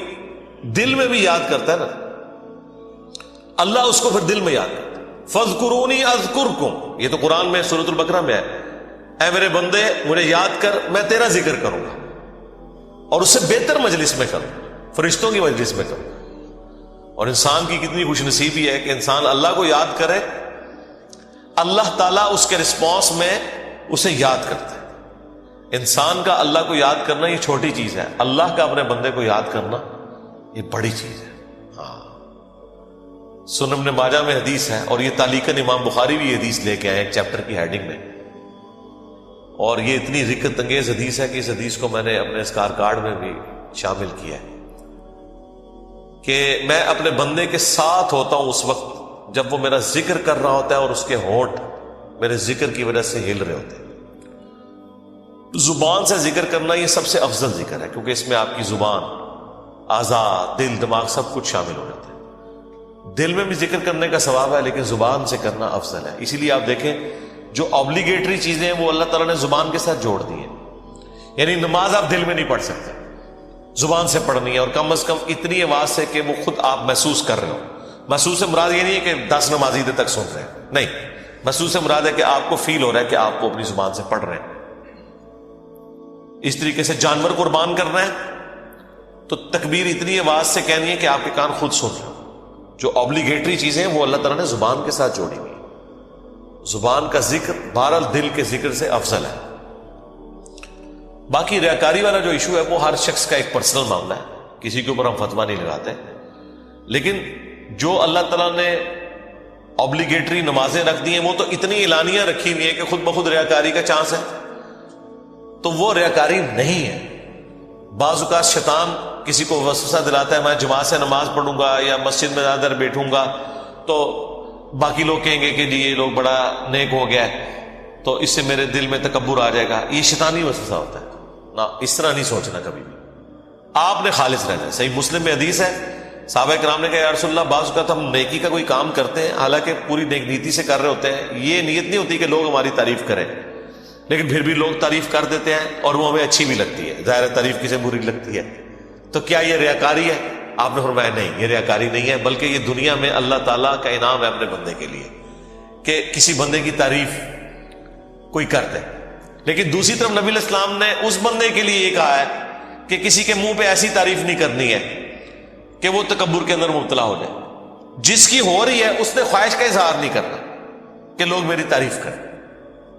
دل میں بھی یاد کرتا ہے نا، اللہ اس کو پھر دل میں یاد کرتا ہے. فَاذْكُرُونِي أَذْكُرْكُمْ، یہ تو قرآن میں سورۃ البقرہ میں ہے، اے میرے بندے مجھے یاد کر میں تیرا ذکر کروں گا، اور اس سے بہتر مجلس میں کروں، فرشتوں کی مجلس میں کروں. اور انسان کی کتنی خوش نصیبی ہے کہ انسان اللہ کو یاد کرے، اللہ تعالیٰ اس کے رسپانس میں اسے یاد کرتا ہے. انسان کا اللہ کو یاد کرنا یہ چھوٹی چیز ہے، اللہ کا اپنے بندے کو یاد کرنا یہ بڑی چیز ہے. سنن ابن ماجہ میں حدیث ہے، اور یہ تعلیقاً امام بخاری بھی یہ حدیث لے کے آئے ایک چیپٹر کی ہیڈنگ میں، اور یہ اتنی رکت انگیز حدیث ہے کہ اس حدیث کو میں نے اپنے اسکار کارڈ میں بھی شامل کیا ہے کہ میں اپنے بندے کے ساتھ ہوتا ہوں اس وقت جب وہ میرا ذکر کر رہا ہوتا ہے اور اس کے ہونٹ میرے ذکر کی وجہ سے ہل رہے ہوتے ہیں. زبان سے ذکر کرنا یہ سب سے افضل ذکر ہے، کیونکہ اس میں آپ کی زبان، اعضاء، دل، دماغ سب کچھ شامل ہو جاتا ہے. دل میں بھی ذکر کرنے کا ثواب ہے لیکن زبان سے کرنا افضل ہے. اسی لیے آپ دیکھیں جو آبلیگیٹری چیزیں ہیں وہ اللہ تعالیٰ نے زبان کے ساتھ جوڑ دی ہیں. یعنی نماز آپ دل میں نہیں پڑھ سکتے، زبان سے پڑھنی ہے، اور کم از کم اتنی آواز سے کہ وہ خود آپ محسوس کر رہے ہو. محسوس سے مراد یہ نہیں ہے کہ 10 نمازی دیر تک سن رہے ہیں، نہیں، محسوس سے مراد ہے کہ آپ کو فیل ہو رہا ہے کہ آپ کو اپنی زبان سے پڑھ رہے ہیں. اس طریقے سے جانور قربان کرنا ہے تو تکبیر اتنی آواز سے کہنی ہے کہ آپ کے کان خود سن رہے ہو. جو آبلیگیٹری چیزیں ہیں وہ اللہ تعالیٰ نے زبان کے ساتھ جوڑی ہوئی. زبان کا ذکر بہرحال دل کے ذکر سے افضل ہے. باقی ریاکاری والا جو ایشو ہے وہ ہر شخص کا ایک پرسنل معاملہ ہے، کسی کے اوپر ہم فتویٰ نہیں لگاتے. لیکن جو اللہ تعالیٰ نے آبلیگیٹری نمازیں رکھ دی ہیں وہ تو اتنی اعلانیاں رکھی ہوئی ہیں کہ خود بخود ریاکاری کا چانس ہے، تو وہ ریاکاری نہیں ہے. بعض اوقات شیطان کسی کو وسوسہ دلاتا ہے میں جماعت سے نماز پڑھوں گا یا مسجد میں زیادہ دیر بیٹھوں گا تو باقی لوگ کہیں گے کہ جی یہ لوگ بڑا نیک ہو گیا ہے تو اس سے میرے دل میں تکبر آ جائے گا. یہ شیطانی وسوسہ ہوتا ہے نا، اس طرح نہیں سوچنا کبھی بھی. آپ نے خالص رہنا ہے. صحیح مسلم میں حدیث ہے، صحابہ کرام نے کہا یا رسول اللہ بعض اوقات ہم نیکی کا کوئی کام کرتے ہیں حالانکہ پوری نیک نیتی سے کر رہے ہوتے ہیں، یہ نیت نہیں ہوتی کہ لوگ ہماری تعریف کریں، لیکن پھر بھی لوگ تعریف کر دیتے ہیں اور وہ ہمیں اچھی بھی لگتی ہے. ظاہر تعریف کسے بری لگتی ہے، تو کیا یہ ریاکاری ہے؟ آپ نے فرمایا نہیں، یہ ریاکاری نہیں ہے، بلکہ یہ دنیا میں اللہ تعالیٰ کا انعام ہے اپنے بندے کے لیے کہ کسی بندے کی تعریف کوئی کر دے. لیکن دوسری طرف نبی علیہ السلام نے اس بندے کے لیے یہ کہا ہے کہ کسی کے منہ پہ ایسی تعریف نہیں کرنی ہے کہ وہ تکبر کے اندر مبتلا ہو جائے. جس کی ہو رہی ہے اس نے خواہش کا اظہار نہیں کرنا کہ لوگ میری تعریف کریں.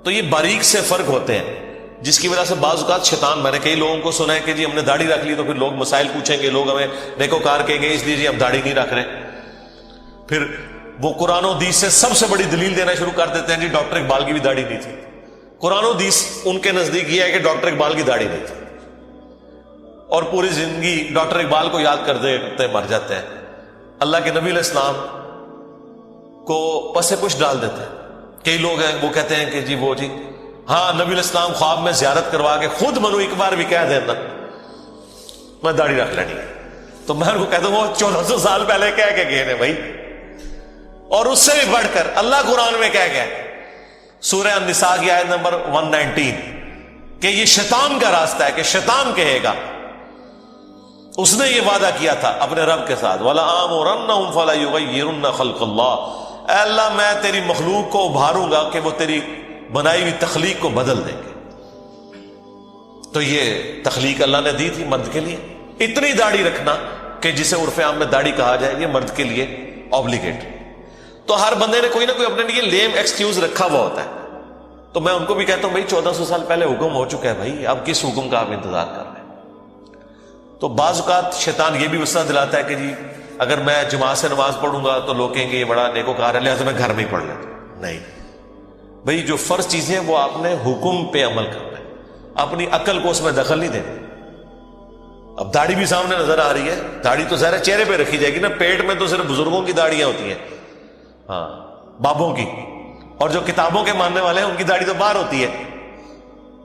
تو یہ باریک سے فرق ہوتے ہیں جس کی وجہ سے بعض اوقات شیطان، میں نے کئی لوگوں کو سنا ہے کہ جی ہم نے داڑھی رکھ لی تو پھر لوگ مسائل پوچھیں گے، لوگ ہمیں نیکوکار کہیں گے، اس لیے جی ہم داڑھی نہیں رکھ رہے. پھر وہ قرآن و حدیث سے سب سے بڑی دلیل دینا شروع کر دیتے ہیں جی ڈاکٹر اقبال کی بھی داڑھی نہیں تھی. قرآن و حدیث ان کے نزدیک یہ ہے کہ ڈاکٹر اقبال کی داڑھی نہیں تھی، اور پوری زندگی ڈاکٹر اقبال کو یاد کرتے مر جاتے ہیں. اللہ کے نبی علیہ السلام کو پس پش ڈال دیتے ہیں. کئی لوگ ہیں وہ کہتے ہیں کہ جی وہ جی ہاں نبی علیہ السلام خواب میں زیارت کروا کے خود منو ایک بار بھی کہہ دینا میں داڑھی رکھ لینی ہے. تو میں ان کو کہتا ہوں وہ 1400 سال پہلے کہہ کے گئے نے بھائی، اور اس سے بھی بڑھ کر اللہ قرآن میں کہہ گیا سورہ النساء کی آیت نمبر 119 کہ یہ شیطان کا راستہ ہے، کہ شیطان کہے گا، اس نے یہ وعدہ کیا تھا اپنے رب کے ساتھ وَلَآمُرَنَّهُمْ فَلَا يُغَيِّرُنَّ خَلْقَ اللَّهِ، اے اللہ میں تیری مخلوق کو ابھاروں گا کہ وہ تیری بنائی ہوئی تخلیق کو بدل دیں گے۔ تو یہ تخلیق اللہ نے دی تھی مرد کے لیے، اتنی داڑھی رکھنا کہ جسے عرف عام میں داڑھی کہا جائے یہ مرد کے لیے اوبلیگیٹ۔ تو ہر بندے نے کوئی نہ کوئی اپنے لیے لیم ایکسکیوز رکھا ہوا ہوتا ہے۔ تو میں ان کو بھی کہتا ہوں بھائی 1400 سال پہلے حکم ہو چکا ہے بھائی، اب کس حکم کا آپ انتظار کر رہے ہیں؟ تو بعض اوقات شیطان یہ بھی وسوسہ دلاتا ہے کہ جی اگر میں جماعت سے نماز پڑھوں گا تو لوگ کہیں گے یہ بڑا نیکوکار ہے لہٰذا میں گھر میں ہی پڑھ لیتا ہوں۔ نہیں بھائی، جو فرض چیزیں ہیں وہ آپ نے حکم پہ عمل کرنا ہے، اپنی عقل کو اس میں دخل نہیں دینا۔ اب داڑھی بھی سامنے نظر آ رہی ہے، داڑھی تو ظاہر چہرے پہ رکھی جائے گی نا، پیٹ میں تو صرف بزرگوں کی داڑیاں ہوتی ہیں، ہاں بابوں کی، اور جو کتابوں کے ماننے والے ہیں ان کی داڑھی تو باہر ہوتی ہے،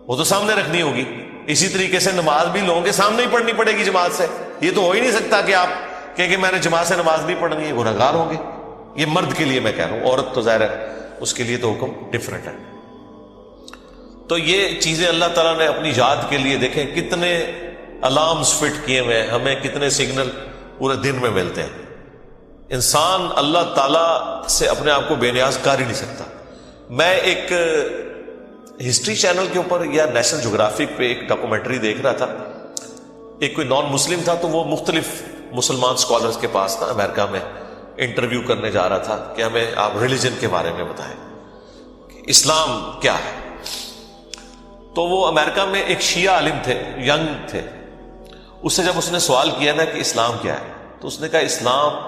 وہ تو سامنے رکھنی ہوگی۔ اسی طریقے سے نماز بھی لوگوں کے سامنے ہی پڑھنی پڑے گی جماعت سے۔ یہ تو ہو ہی نہیں سکتا کہ آپ کہیں کہ میں نے جماعت سے نماز نہیں پڑھنی ہے، گنہگار ہوں گے۔ یہ مرد کے لیے میں کہہ رہا ہوں، عورت تو ظاہر ہے اس کے لیے تو حکم ڈفرینٹ ہے۔ تو یہ چیزیں اللہ تعالیٰ نے اپنی یاد کے لیے، دیکھیں کتنے الارمز فٹ کیے ہوئے ہیں، ہمیں کتنے سگنل پورے دن میں ملتے ہیں۔ انسان اللہ تعالیٰ سے اپنے آپ کو بے نیاز کر ہی نہیں سکتا۔ میں ایک ہسٹری چینل کے اوپر یا نیشنل جغرافک پہ ایک ڈاکومنٹری دیکھ رہا تھا، ایک کوئی نان مسلم تھا تو وہ مختلف مسلمان سکالرز کے پاس تھا امریکہ میں، انٹرویو کرنے جا رہا تھا کہ ہمیں آپ ریلیجن کے بارے میں بتائیں کہ اسلام کیا ہے۔ تو وہ امریکہ میں ایک شیعہ عالم تھے، ینگ تھے، اس سے جب اس نے سوال کیا نا کہ اسلام کیا ہے تو اس نے کہا اسلام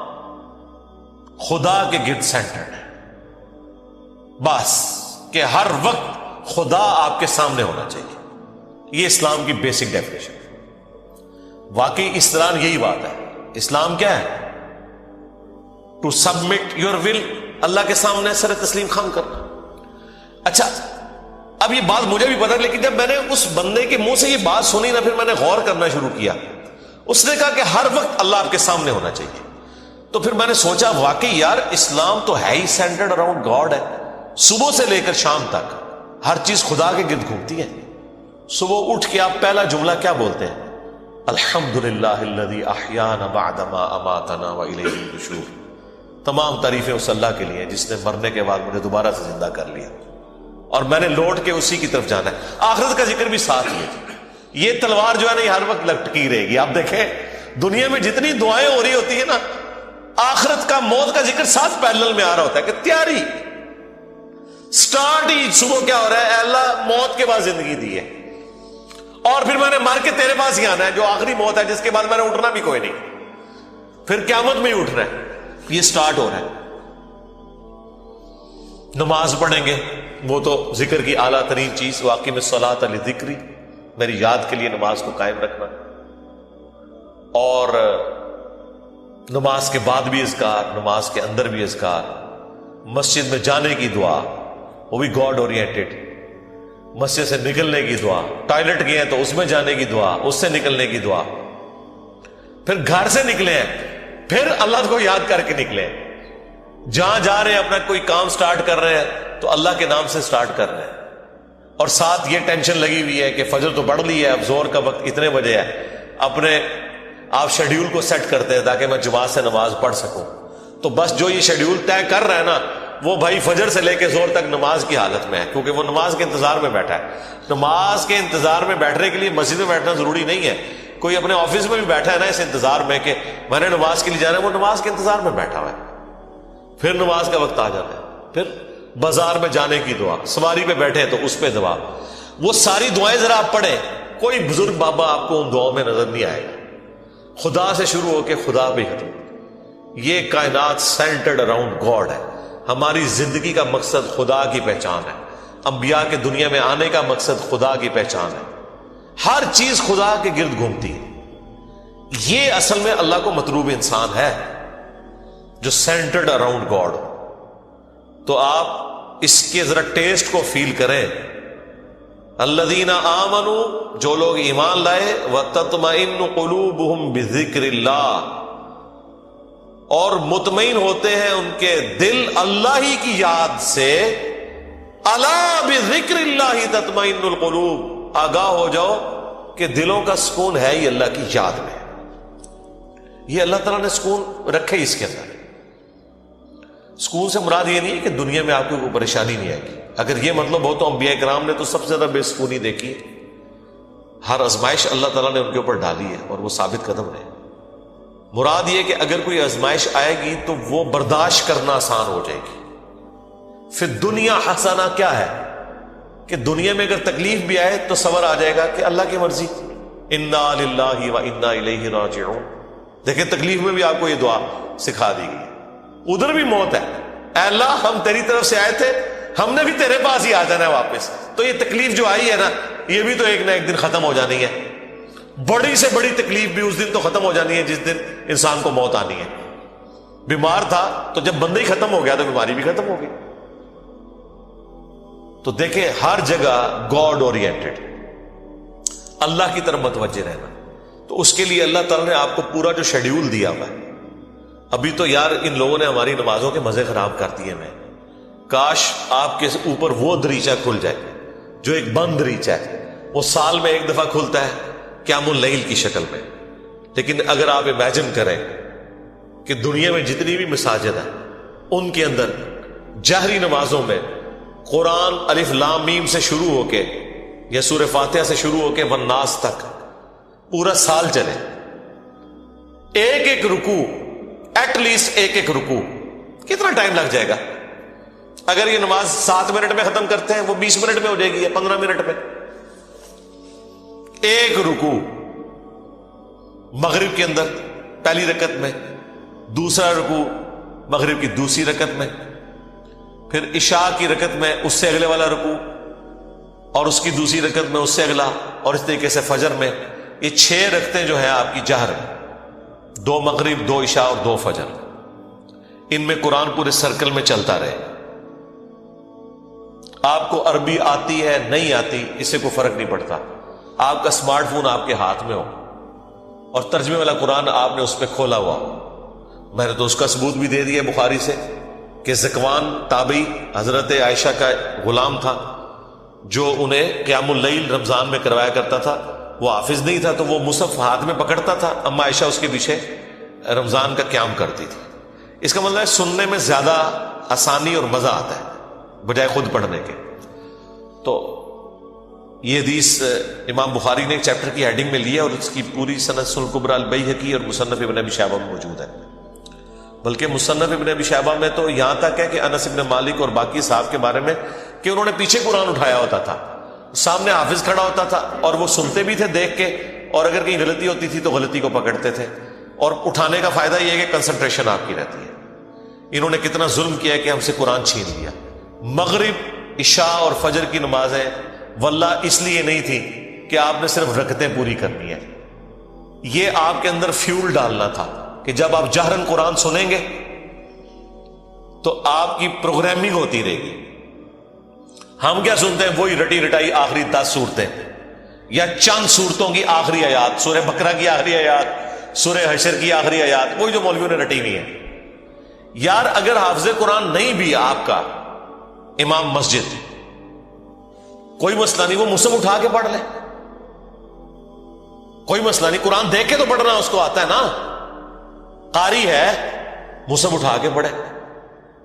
خدا کے گرد سینٹرڈ ہے، بس کہ ہر وقت خدا آپ کے سامنے ہونا چاہیے، یہ اسلام کی بیسک ڈیفینیشن ہے۔ واقعی اس طرح یہی بات ہے۔ اسلام کیا ہے؟ ٹو سبمٹ یور ول، اللہ کے سامنے سر تسلیم خم کرنا۔ اچھا اب یہ بات مجھے بھی پتا، لیکن جب میں نے اس بندے کے منہ سے یہ بات سنی نا، پھر میں نے غور کرنا شروع کیا۔ اس نے کہا کہ ہر وقت اللہ آپ کے سامنے ہونا چاہیے۔ تو پھر میں نے سوچا واقعی یار اسلام تو ہے ہی سینٹرڈ اراؤنڈ گاڈ ہے، صبح سے لے کر شام تک ہر چیز خدا کے گرد گھومتی ہے۔ صبح اٹھ کے آپ پہلا جملہ کیا بولتے ہیں؟ الحمدللہ الذی احیانا بعدما اماتنا والیہ النشور۔ تمام تعریفیں اس اللہ کے لیے جس نے مرنے کے بعد مجھے دوبارہ سے زندہ کر لیا اور میں نے لوٹ کے اسی کی طرف جانا ہے۔ آخرت کا ذکر بھی ساتھ ہی ہے۔ یہ تلوار جو ہے نا یہ ہر وقت لٹکی رہے گی۔ آپ دیکھیں دنیا میں جتنی دعائیں ہو رہی ہوتی ہیں نا، آخرت کا موت کا ذکر ساتھ پیرلل میں آ رہا ہوتا ہے کہ تیاری سٹارٹ ہی صبح کیا ہو رہا ہے، اے اللہ موت کے بعد زندگی دی ہے اور پھر میں نے مر کے تیرے پاس ہی آنا ہے جو آخری موت ہے، جس کے بعد میں نے اٹھنا بھی کوئی نہیں، پھر قیامت میں ہی اٹھنا ہے۔ یہ سٹارٹ ہو رہا ہے۔ نماز پڑھیں گے، وہ تو ذکر کی اعلیٰ ترین چیز، واقعی میں صلاۃ لذکری، میری یاد کے لیے نماز کو قائم رکھنا، اور نماز کے بعد بھی اذکار، نماز کے اندر بھی اذکار، مسجد میں جانے کی دعا وہ بھی گاڈ اورینٹڈ، مسجد سے نکلنے کی دعا، ٹوائلٹ گئے ہیں تو اس میں جانے کی دعا، اس سے نکلنے کی دعا، پھر گھر سے نکلے ہیں پھر اللہ کو یاد کر کے نکلے ہیں، جہاں جا رہے ہیں اپنا کوئی کام سٹارٹ کر رہے ہیں تو اللہ کے نام سے سٹارٹ کر رہے ہیں، اور ساتھ یہ ٹینشن لگی ہوئی ہے کہ فجر تو پڑھ لی ہے، اب زور کا وقت اتنے بجے ہے، اپنے آپ شیڈیول کو سیٹ کرتے ہیں تاکہ میں جماعت سے نماز پڑھ سکوں۔ تو بس جو یہ شیڈیول طے کر رہا ہے نا، وہ بھائی فجر سے لے کے زور تک نماز کی حالت میں ہے، کیونکہ وہ نماز کے انتظار میں بیٹھا ہے۔ نماز کے انتظار میں بیٹھنے کے لیے مسجد میں بیٹھنا ضروری نہیں ہے، کوئی اپنے آفس میں بھی بیٹھا ہے نا اس انتظار میں کہ میں نے نماز کے لیے جانا ہے، وہ نماز کے انتظار میں بیٹھا ہوا ہے۔ پھر نماز کا وقت آ جاتا ہے، پھر بازار میں جانے کی دعا، سواری پہ بیٹھے تو اس پہ دعا، وہ ساری دعائیں ذرا آپ پڑھیں، کوئی بزرگ بابا آپ کو ان دعاؤں میں نظر نہیں آئے گا۔ خدا سے شروع ہو کے خدا بھی ختم۔ یہ کائنات سینٹرڈ اراؤنڈ گاڈ ہے۔ ہماری زندگی کا مقصد خدا کی پہچان ہے، انبیاء کے دنیا میں آنے کا مقصد خدا کی پہچان ہے، ہر چیز خدا کے گرد گھومتی ہے۔ یہ اصل میں اللہ کو مطلوب انسان ہے جو سینٹرڈ اراؤنڈ گاڈ ہو۔ تو آپ اس کے ذرا ٹیسٹ کو فیل کریں۔ الذین آمنوا، جو لوگ ایمان لائے، وتطمئن قلوبہم بذکر اللہ، اور مطمئن ہوتے ہیں ان کے دل اللہ ہی کی یاد سے. الا بذکر اللہ تطمئن القلوب، آگاہ ہو جاؤ کہ دلوں کا سکون ہے ہی اللہ کی یاد میں. یہ اللہ تعالیٰ نے سکون رکھے اس کے اندر. سکون سے مراد یہ نہیں ہے کہ دنیا میں آپ کو کوئی پریشانی نہیں آئے گی. اگر یہ مطلب ہو تو انبیاء کرام نے تو سب سے زیادہ بے سکونی دیکھی ہے. ہر آزمائش اللہ تعالیٰ نے ان کے اوپر ڈالی ہے اور وہ ثابت قدم رہے. مراد یہ کہ اگر کوئی آزمائش آئے گی تو وہ برداشت کرنا آسان ہو جائے گی. پھر دنیا حسنہ کیا ہے کہ دنیا میں اگر تکلیف بھی آئے تو صبر آ جائے گا کہ اللہ کی مرضی. انا للہ و انا الیہ راجعون. دیکھیں تکلیف میں بھی آپ کو یہ دعا سکھا دی گئی. ادھر بھی موت ہے. اے اللہ ہم تیری طرف سے آئے تھے, ہم نے بھی تیرے پاس ہی آ جانا ہے واپس. تو یہ تکلیف جو آئی ہے نا, یہ بھی تو ایک نہ ایک دن ختم ہو جانی ہے. بڑی سے بڑی تکلیف بھی اس دن تو ختم ہو جانی ہے جس دن انسان کو موت آنی ہے. بیمار تھا تو جب بندہ ہی ختم ہو گیا تو بیماری بھی ختم ہو گئی. تو دیکھیں ہر جگہ گاڈ اورینٹڈ, اللہ کی طرف متوجہ رہنا. تو اس کے لیے اللہ تعالیٰ نے آپ کو پورا جو شیڈیول دیا ہوا ہے. ابھی تو یار ان لوگوں نے ہماری نمازوں کے مزے خراب کر دیے ہیں. کاش آپ کے اوپر وہ دریچہ کھل جائے جو ایک بند دریچہ ہے, وہ سال میں ایک دفعہ کھلتا ہے قیام اللیل کی شکل میں. لیکن اگر آپ امیجن کریں کہ دنیا میں جتنی بھی مساجد ہیں ان کے اندر جہری نمازوں میں قرآن الف لام میم سے شروع ہو کے یا سورہ فاتحہ سے شروع ہو کے والناس تک پورا سال چلے, ایک ایک رکوع, ایٹ لیسٹ ایک ایک رکوع, کتنا ٹائم لگ جائے گا؟ اگر یہ نماز 7 منٹ میں ختم کرتے ہیں وہ 20 منٹ میں ہو جائے گی یا 15 منٹ میں. ایک رکوع مغرب کے اندر پہلی رکعت میں, دوسرا رکوع مغرب کی دوسری رکعت میں, پھر عشاء کی رکعت میں اس سے اگلے والا رکوع, اور اس کی دوسری رکعت میں اس سے اگلا, اور اس طریقے سے فجر میں. یہ 6 رکعتیں جو ہیں آپ کی جہر, 2 مغرب 2 عشاء اور 2 فجر, ان میں قرآن پورے سرکل میں چلتا رہے. آپ کو عربی آتی ہے نہیں آتی اس سے کوئی فرق نہیں پڑتا. آپ کا اسمارٹ فون آپ کے ہاتھ میں ہو اور ترجمے والا قرآن آپ نے اس پہ کھولا ہوا ہو. میں نے تو اس کا ثبوت بھی دے دیا بخاری سے کہ ذکوان تابعی حضرت عائشہ کا غلام تھا جو انہیں قیام اللیل رمضان میں کروایا کرتا تھا. وہ حافظ نہیں تھا تو وہ مصحف ہاتھ میں پکڑتا تھا, اما عائشہ اس کے پیچھے رمضان کا قیام کرتی تھی. اس کا مطلب ہے سننے میں زیادہ آسانی اور مزہ آتا ہے بجائے خود پڑھنے کے. تو یہ حدیث امام بخاری نے ایک چیپٹر کی ہیڈنگ میں لیا اور اس کی پوری سند سنن الکبریٰ البیہقی اور مصنف ابن ابی شیبہ میں موجود ہے. بلکہ مصنف ابن ابی شیبہ میں تو یہاں تک ہے کہ انس ابن مالک اور باقی صحابہ کے بارے میں کہ انہوں نے پیچھے قرآن اٹھایا ہوتا تھا, سامنے حافظ کھڑا ہوتا تھا اور وہ سنتے بھی تھے دیکھ کے, اور اگر کہیں غلطی ہوتی تھی تو غلطی کو پکڑتے تھے. اور اٹھانے کا فائدہ یہ ہے کہ کنسنٹریشن آپ کی رہتی ہے. انہوں نے کتنا ظلم کیا کہ ہم سے قرآن چھین لیا. مغرب عشاء اور فجر کی نمازیں واللہ اس لیے نہیں تھی کہ آپ نے صرف رکعتیں پوری کرنی ہے, یہ آپ کے اندر فیول ڈالنا تھا کہ جب آپ جہرن قرآن سنیں گے تو آپ کی پروگرامنگ ہوتی رہے گی. ہم کیا سنتے ہیں, وہی رٹی رٹائی آخری 10 صورتیں یا چند صورتوں کی آخری آیات, سورہ بقرہ کی آخری آیات, سورہ حشر کی آخری آیات, وہی جو مولویوں نے رٹی ہوئی ہے. یار اگر حافظ قرآن نہیں بھی آپ کا امام مسجد, کوئی مسئلہ نہیں, وہ مصحف اٹھا کے پڑھ لے, کوئی مسئلہ نہیں. قرآن دیکھ کے تو پڑھنا اس کو آتا ہے نا, قاری ہے, مصحف اٹھا کے پڑھے.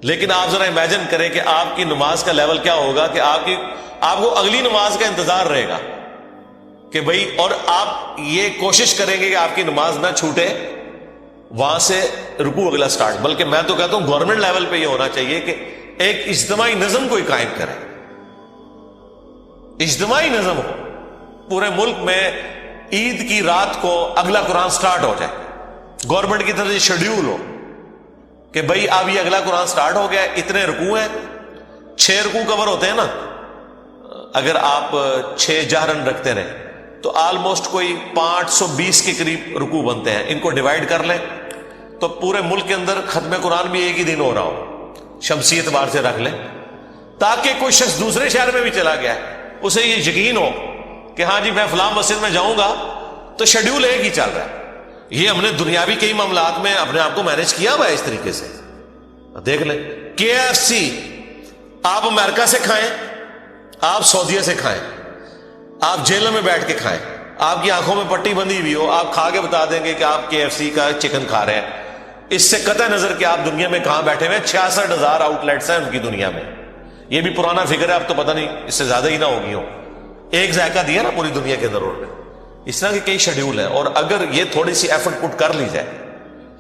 لیکن آپ ذرا امیجن کریں کہ آپ کی نماز کا لیول کیا ہوگا کہ آپ کو اگلی نماز کا انتظار رہے گا کہ بھئی, اور آپ یہ کوشش کریں گے کہ آپ کی نماز نہ چھوٹے, وہاں سے رکوع اگلا سٹارٹ. بلکہ میں تو کہتا ہوں گورنمنٹ لیول پہ یہ ہونا چاہیے کہ ایک اجتماعی نظم کوئی قائم کرے, اجتماعی نظم ہو پورے ملک میں. عید کی رات کو اگلا قرآن سٹارٹ ہو جائے, گورنمنٹ کی طرف سے شیڈیول ہو کہ بھئی اب یہ اگلا قرآن سٹارٹ ہو گیا, اتنے رکوع ہیں, 6 رکوع کور ہوتے ہیں نا. اگر آپ 6 جہرن رکھتے رہیں تو آلموسٹ کوئی 520 کے قریب رکوع بنتے ہیں. ان کو ڈیوائڈ کر لیں تو پورے ملک کے اندر ختم قرآن بھی ایک ہی دن ہو رہا ہو, شمسی اعتبار سے رکھ لیں, تاکہ کوئی شخص دوسرے شہر میں بھی چلا گیا اسے یہ یقین ہو کہ ہاں جی میں فلاں مسجد میں جاؤں گا تو شیڈیول ایک ہی چل رہا ہے. یہ ہم نے دنیاوی کئی معاملات میں اپنے آپ کو مینج کیا ہوا ہے اس طریقے سے. دیکھ لیں KFC آپ امریکہ سے کھائیں, آپ سعودیہ سے کھائیں, آپ جیلوں میں بیٹھ کے کھائیں, آپ کی آنکھوں میں پٹی بندھی ہوئی ہو, آپ کھا کے بتا دیں گے کہ آپ KFC کا چکن کھا رہے ہیں. اس سے قطع نظر کہ آپ دنیا میں کہاں بیٹھے ہوئے. 66,000 آؤٹ لیٹس ہیں ان کی دنیا میں. یہ بھی پرانا فگر ہے, اب تو پتہ نہیں اس سے زیادہ ہی نہ ہوگی ہوں. ایک ذائقہ دیا نا پوری دنیا کے اندر. اس طرح کے کئی شیڈیول ہیں, اور اگر یہ تھوڑی سی ایفرٹ پٹ کر لی جائے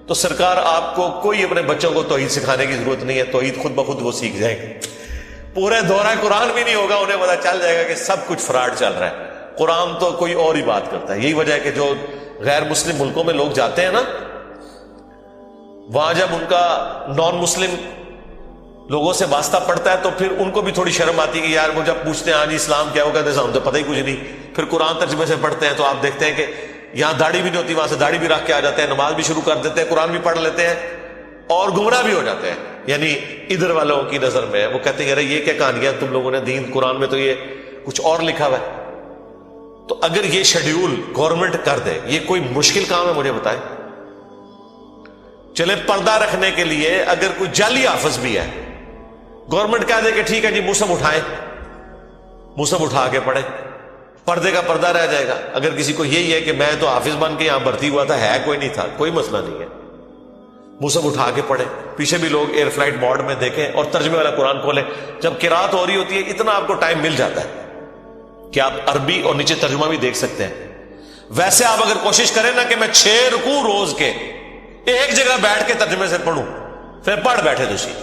تو سرکار آپ کو کوئی اپنے بچوں کو توحید سکھانے کی ضرورت نہیں ہے. توحید خود بخود وہ سیکھ جائیں گے. پورے دورہ قرآن بھی نہیں ہوگا, انہیں پتا چل جائے گا کہ سب کچھ فراڈ چل رہا ہے. قرآن تو کوئی اور ہی بات کرتا ہے. یہی وجہ ہے کہ جو غیر مسلم ملکوں میں لوگ جاتے ہیں نا, وہاں جب ان کا نان مسلم لوگوں سے واسطہ پڑتا ہے تو پھر ان کو بھی تھوڑی شرم آتی ہے کہ یار وہ جب پوچھتے ہیں ہاں جی اسلام کیا ہوگا, ہم تو پتہ ہی کچھ نہیں. پھر قرآن ترجمے سے پڑھتے ہیں تو آپ دیکھتے ہیں کہ یہاں داڑھی بھی نہیں ہوتی, وہاں سے داڑھی بھی رکھ کے آ جاتے ہیں, نماز بھی شروع کر دیتے ہیں, قرآن بھی پڑھ لیتے ہیں اور گمراہ بھی ہو جاتے ہیں. یعنی ادھر والوں کی نظر میں وہ کہتے ہیں ارے یہ کیا کہانیاں تم لوگوں نے, دین قرآن میں تو یہ کچھ اور لکھا ہوا ہے. تو اگر یہ شیڈیول گورنمنٹ کر دے, یہ کوئی مشکل کام ہے مجھے بتائیں. چلے پردہ رکھنے کے لیے اگر کوئی جعلی حافظ بھی ہے, گورنمنٹ کہہ دے کہ ٹھیک ہے جی موسم اٹھائیں, موسم اٹھا کے پڑھیں, پردے کا پردہ رہ جائے گا. اگر کسی کو یہی ہے کہ میں تو حافظ بن کے یہاں بھرتی ہوا تھا, ہے کوئی نہیں تھا, کوئی مسئلہ نہیں ہے, موسم اٹھا کے پڑھیں. پیچھے بھی لوگ ایئر فلائٹ موڈ میں دیکھیں اور ترجمے والا قرآن کھولیں. جب قرات ہو رہی ہوتی ہے اتنا آپ کو ٹائم مل جاتا ہے کہ آپ عربی اور نیچے ترجمہ بھی دیکھ سکتے ہیں. ویسے آپ اگر کوشش کریں نا کہ میں 6 رکوع روز کے ایک جگہ بیٹھ کے ترجمے سے پڑھوں, پھر پڑھ بیٹھے تو صحیح,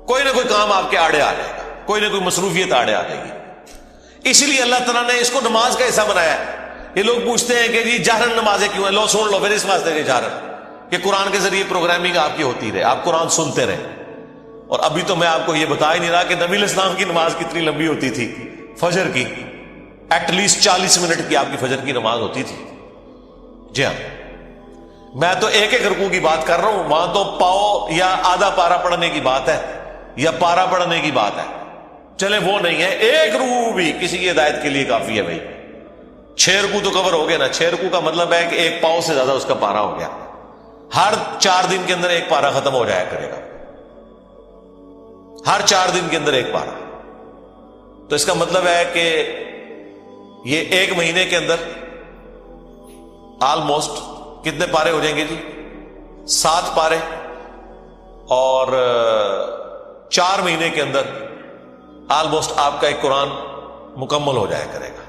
کوئی نہ کوئی کام آپ کے آڑے آ جائے گا, کوئی نہ کوئی مصروفیت آڑے آ جائے گی. اسی لیے اللہ تعالیٰ نے اس کو نماز کا حصہ بنایا ہے. یہ لوگ پوچھتے ہیں کہ جی جہرن نمازیں کیوں ہیں, لو سن لو پھر اس واسطے کہ جہرن کہ قرآن کے ذریعے پروگرامنگ آپ کی ہوتی رہے, آپ قرآن سنتے رہے. اور ابھی تو میں آپ کو یہ بتا ہی نہیں رہا کہ نبی علیہ السلام کی نماز کتنی لمبی ہوتی تھی. فجر کی ایٹ لیسٹ 40 منٹ کی آپ کی فجر کی نماز ہوتی تھی. جی ہاں, میں تو ایک ایک رکوع کی بات کر رہا ہوں, وہاں تو پاؤ یا آدھا پارا پڑھنے کی بات ہے یا پارا پڑھنے کی بات ہے. چلے وہ نہیں ہے, ایک رکوع بھی کسی کی ہدایت کے لیے کافی ہے بھائی. 6 رکوع تو کور ہو گئے نا. 6 رکوع کا مطلب ہے کہ ایک پاؤ سے زیادہ اس کا پارا ہو گیا. ہر 4 دن کے اندر ایک پارا ختم ہو جایا کرے گا, ہر 4 دن کے اندر ایک پارا. تو اس کا مطلب ہے کہ یہ ایک مہینے کے اندر آلموسٹ کتنے پارے ہو جائیں گے جی؟ 7 پارے. اور 4 مہینے کے اندر آلموسٹ آپ کا ایک قرآن مکمل ہو جایا کرے گا.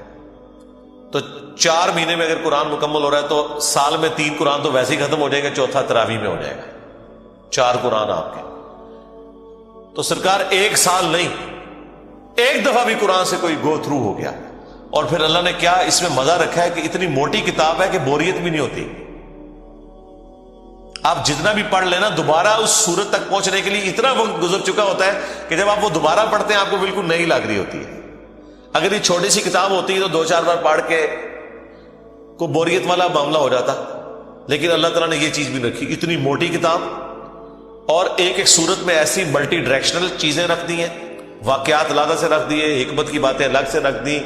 تو 4 مہینے میں اگر قرآن مکمل ہو رہا ہے تو سال میں 3 قرآن تو ویسے ہی ختم ہو جائے گا, چوتھا تراویح میں ہو جائے گا. 4 قرآن آپ کے. تو سرکار ایک سال نہیں, ایک دفعہ بھی قرآن سے کوئی گو تھرو ہو گیا. اور پھر اللہ نے کیا اس میں مزہ رکھا ہے کہ اتنی موٹی کتاب ہے کہ بوریت بھی نہیں ہوتی. آپ جتنا بھی پڑھ لینا, دوبارہ اس سورت تک پہنچنے کے لیے اتنا وقت گزر چکا ہوتا ہے کہ جب آپ وہ دوبارہ پڑھتے ہیں آپ کو بالکل نئی لگ رہی ہوتی ہے. اگر یہ چھوٹی سی کتاب ہوتی ہے تو 2-4 بار پڑھ کے کو بوریت والا معاملہ ہو جاتا. لیکن اللہ تعالیٰ نے یہ چیز بھی رکھی, اتنی موٹی کتاب, اور ایک ایک سورت میں ایسی ملٹی ڈائریکشنل چیزیں رکھ دی ہیں, واقعات علیحدہ سے رکھ دیے, حکمت کی باتیں الگ سے رکھ دی,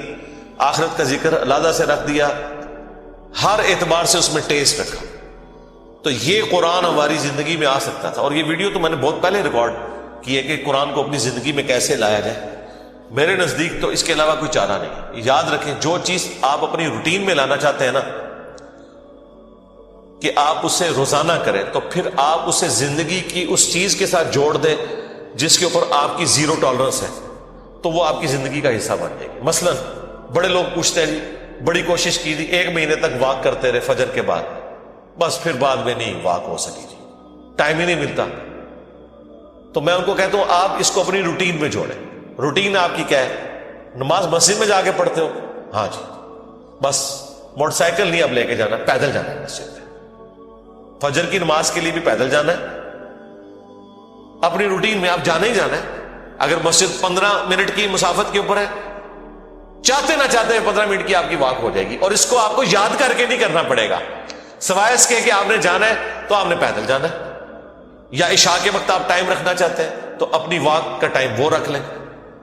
آخرت کا ذکر علیحدہ سے رکھ دیا, ہر اعتبار سے اس میں ٹیسٹ رکھا. تو یہ قرآن ہماری زندگی میں آ سکتا تھا. اور یہ ویڈیو تو میں نے بہت پہلے ریکارڈ کی ہے کہ قرآن کو اپنی زندگی میں کیسے لایا جائے. میرے نزدیک تو اس کے علاوہ کوئی چارہ نہیں. یاد رکھیں, جو چیز آپ اپنی روٹین میں لانا چاہتے ہیں نا کہ آپ اسے روزانہ کریں, تو پھر آپ اسے زندگی کی اس چیز کے ساتھ جوڑ دیں جس کے اوپر آپ کی 0 ٹالرنس ہے, تو وہ آپ کی زندگی کا حصہ بن جائے گی. مثلا بڑے لوگ پوچھتے ہیں جی بڑی کوشش کی تھی, 1 مہینے تک واک کرتے رہے فجر کے بعد, بس پھر بعد میں نہیں واک ہو سکی جی, ٹائم ہی نہیں ملتا. تو میں ان کو کہتا ہوں آپ اس کو اپنی روٹین میں جوڑیں. روٹین آپ کی کیا ہے؟ نماز مسجد میں جا کے پڑھتے ہو, ہاں جی, بس موٹر سائیکل نہیں اب لے کے جانا, پیدل جانا ہے مسجد میں. فجر کی نماز کے لیے بھی پیدل جانا ہے. اپنی روٹین میں آپ جانا ہی جانا ہے. اگر مسجد 15 منٹ کی مسافت کے اوپر ہے, چاہتے نہ چاہتے 15 منٹ کی آپ کی واک ہو جائے گی. اور اس کو آپ کو یاد کر کے نہیں کرنا پڑے گا, سوائے اس کے کہ آپ نے جانا ہے تو آپ نے پیدل جانا ہے. یا عشاء کے وقت آپ ٹائم رکھنا چاہتے ہیں تو اپنی واک کا ٹائم وہ رکھ لیں.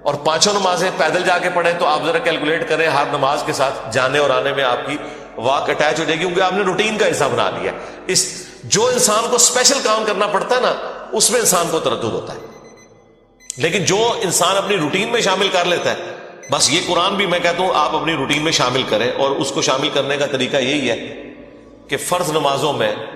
اور 5 نمازیں پیدل جا کے پڑھیں تو آپ ذرا کیلکولیٹ کریں ہر نماز کے ساتھ جانے اور آنے میں آپ کی واک اٹیچ ہو جائے گی، کیونکہ آپ نے روٹین کا حصہ بنا لیا ہے۔ جو انسان کو اسپیشل کام کرنا پڑتا ہے نا، اس میں انسان کو تردد ہوتا ہے، لیکن جو انسان اپنی روٹین میں شامل کر لیتا ہے، بس یہ قرآن بھی میں کہتا ہوں آپ اپنی روٹین میں شامل کریں، اور اس کو شامل کرنے کا طریقہ یہی ہے کہ فرض نمازوں میں